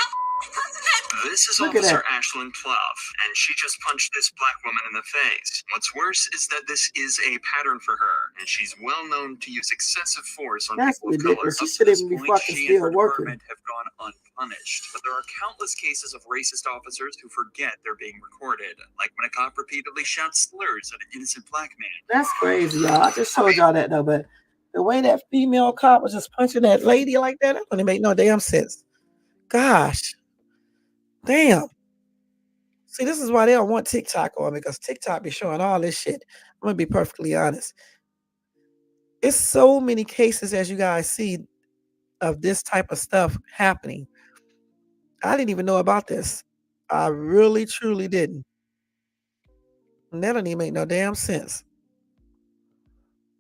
This is Look at Officer that. Ashlyn Pluff, and she just punched this black woman in the face. What's worse is that this is a pattern for her, and she's well known to use excessive force on That's people of color. ridiculous. She Up to shouldn't this even be point, fucking she and her still working. department have gone unpunished. But there are countless cases of racist officers who forget they're being recorded, like when a cop repeatedly shouts slurs at an innocent black man. That's crazy, y'all. I just told y'all that though, but the way that female cop was just punching that lady like that wouldn't make no damn sense. Gosh. Damn. See, this is why they don't want TikTok on, because TikTok be showing all this shit. I'm gonna be perfectly honest. It's so many cases, as you guys see, of this type of stuff happening. I didn't even know about this. I really, truly didn't. And that don't even make no damn sense.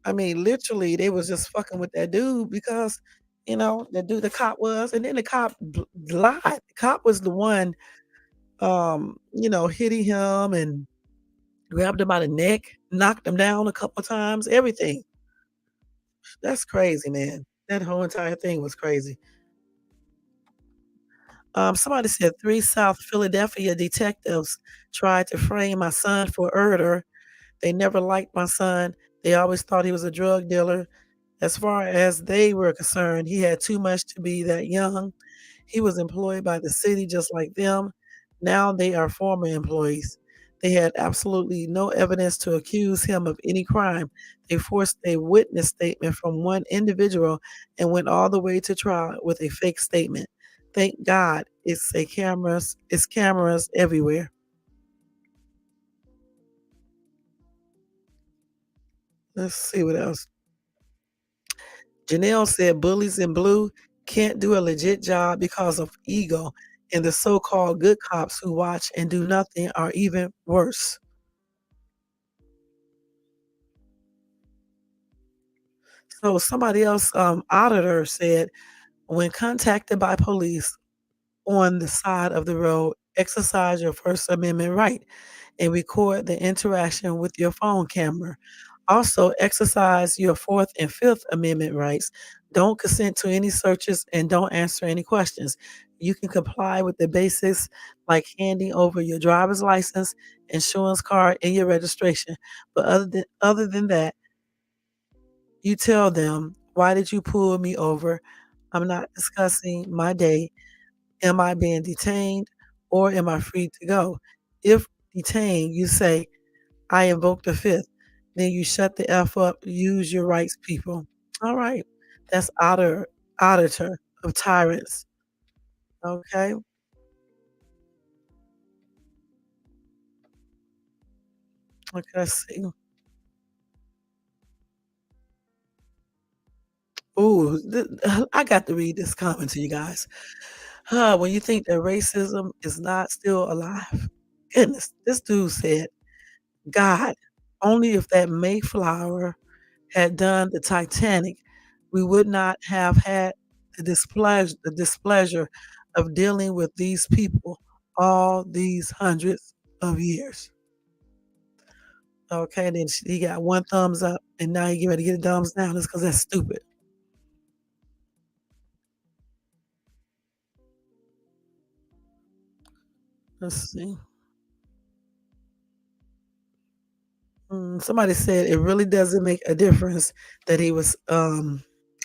I mean, literally, they was just fucking with that dude because, the dude, the cop was, and then the cop lied. The cop was the one, hitting him and grabbed him by the neck, knocked him down a couple times, everything. That's crazy, man. That whole entire thing was crazy. Somebody said 3 South Philadelphia detectives tried to frame my son for murder. They never liked my son. They always thought he was a drug dealer. As far as they were concerned, he had too much to be that young. He was employed by the city just like them. Now they are former employees. They had absolutely no evidence to accuse him of any crime. They forced a witness statement from one individual and went all the way to trial with a fake statement. Thank God it's cameras everywhere. Let's see what else. Janelle said bullies in blue can't do a legit job because of ego, and the so-called good cops who watch and do nothing are even worse. So somebody else, auditor said, when contacted by police on the side of the road, exercise your First Amendment right and record the interaction with your phone camera. Also, exercise your Fourth and Fifth Amendment rights. Don't consent to any searches and don't answer any questions. You can comply with the basics like handing over your driver's license, insurance card, and your registration. But other than that, you tell them, why did you pull me over? I'm not discussing my day. Am I being detained or am I free to go? If detained, you say, I invoke the fifth. Then you shut the F up, use your rights, people. All right. That's auditor of tyrants. Okay. Okay, let's see. Ooh, I got to read this comment to you guys. When you think that racism is not still alive. Goodness, this dude said, God, only if that Mayflower had done the Titanic, we would not have had the displeasure of dealing with these people all these hundreds of years. Okay, then he got one thumbs up, and now he get ready to get a thumbs down. That's because that's stupid. Let's see. Somebody said it really doesn't make a difference that he was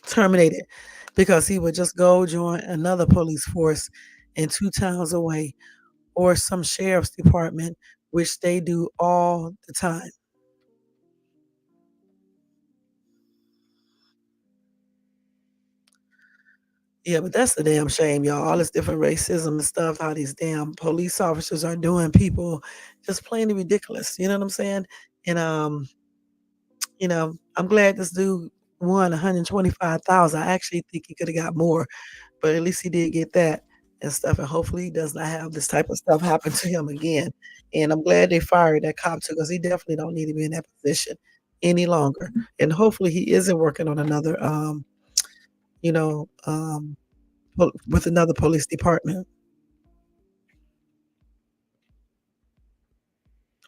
terminated because he would just go join another police force in 2 towns away or some sheriff's department, which they do all the time. Yeah, but that's a damn shame, y'all. All this different racism and stuff, how these damn police officers are doing people just plainly ridiculous. You know what I'm saying? And I'm glad this dude won 125,000. I actually think he could have got more, but at least he did get that and stuff. And hopefully he does not have this type of stuff happen to him again. And I'm glad they fired that cop too, because he definitely don't need to be in that position any longer. And hopefully he isn't working on another you know, with another police department.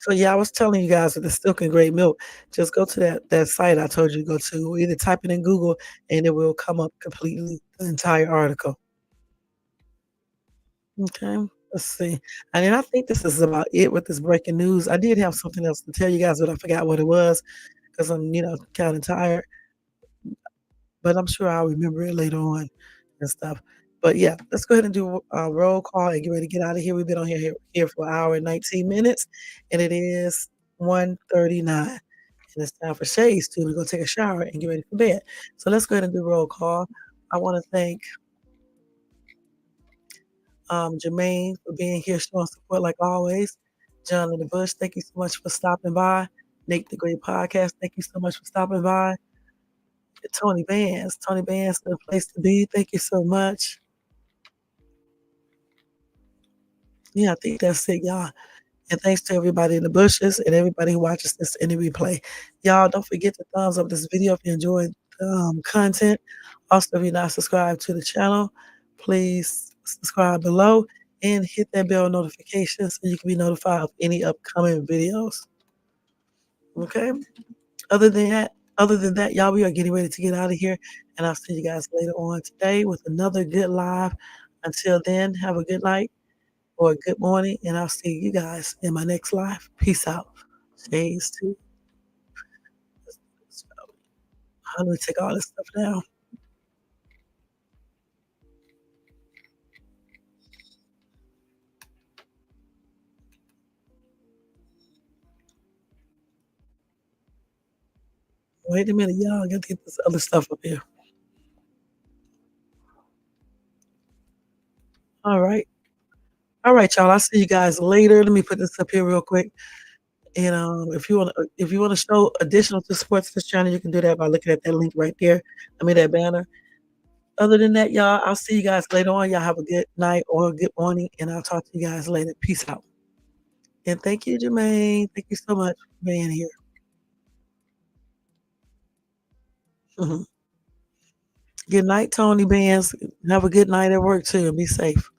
So yeah, I was telling you guys with the Silk and Great Milk, just go to that site I told you to go to, or either type it in Google and it will come up completely the entire article. Okay, let's see. And then I think this is about it with this breaking news. I did have something else to tell you guys, but I forgot what it was because I'm, kind of tired. But I'm sure I'll remember it later on and stuff. But yeah, let's go ahead and do a roll call and get ready to get out of here. We've been on here for an hour and 19 minutes, and it is 1:39. And it's time for Shay's to go take a shower and get ready for bed. So let's go ahead and do roll call. I want to thank Jermaine for being here, showing support like always. John in the Bush, thank you so much for stopping by. Nate the Great Podcast, thank you so much for stopping by. Tony Bands, the place to be. Thank you so much. Yeah, I think that's it, y'all. And thanks to everybody in the bushes and everybody who watches this in the replay. Y'all, don't forget to thumbs up this video if you enjoyed the content. Also, if you're not subscribed to the channel, please subscribe below and hit that bell notification so you can be notified of any upcoming videos. Okay? Other than that, y'all, we are getting ready to get out of here. And I'll see you guys later on today with another good live. Until then, have a good night or a good morning, and I'll see you guys in my next live. Peace out. Shades too. How do we take all this stuff down? Wait a minute, y'all. I gotta get this other stuff up here. All right. All right, y'all. I'll see you guys later. Let me put this up here real quick. And if you want to show additional to support this channel, you can do that by looking at that link right there. I mean that banner. Other than that, y'all, I'll see you guys later on. Y'all have a good night or a good morning, and I'll talk to you guys later. Peace out. And thank you, Jermaine. Thank you so much for being here. Good night, Tony Bands. Have a good night at work too, and be safe.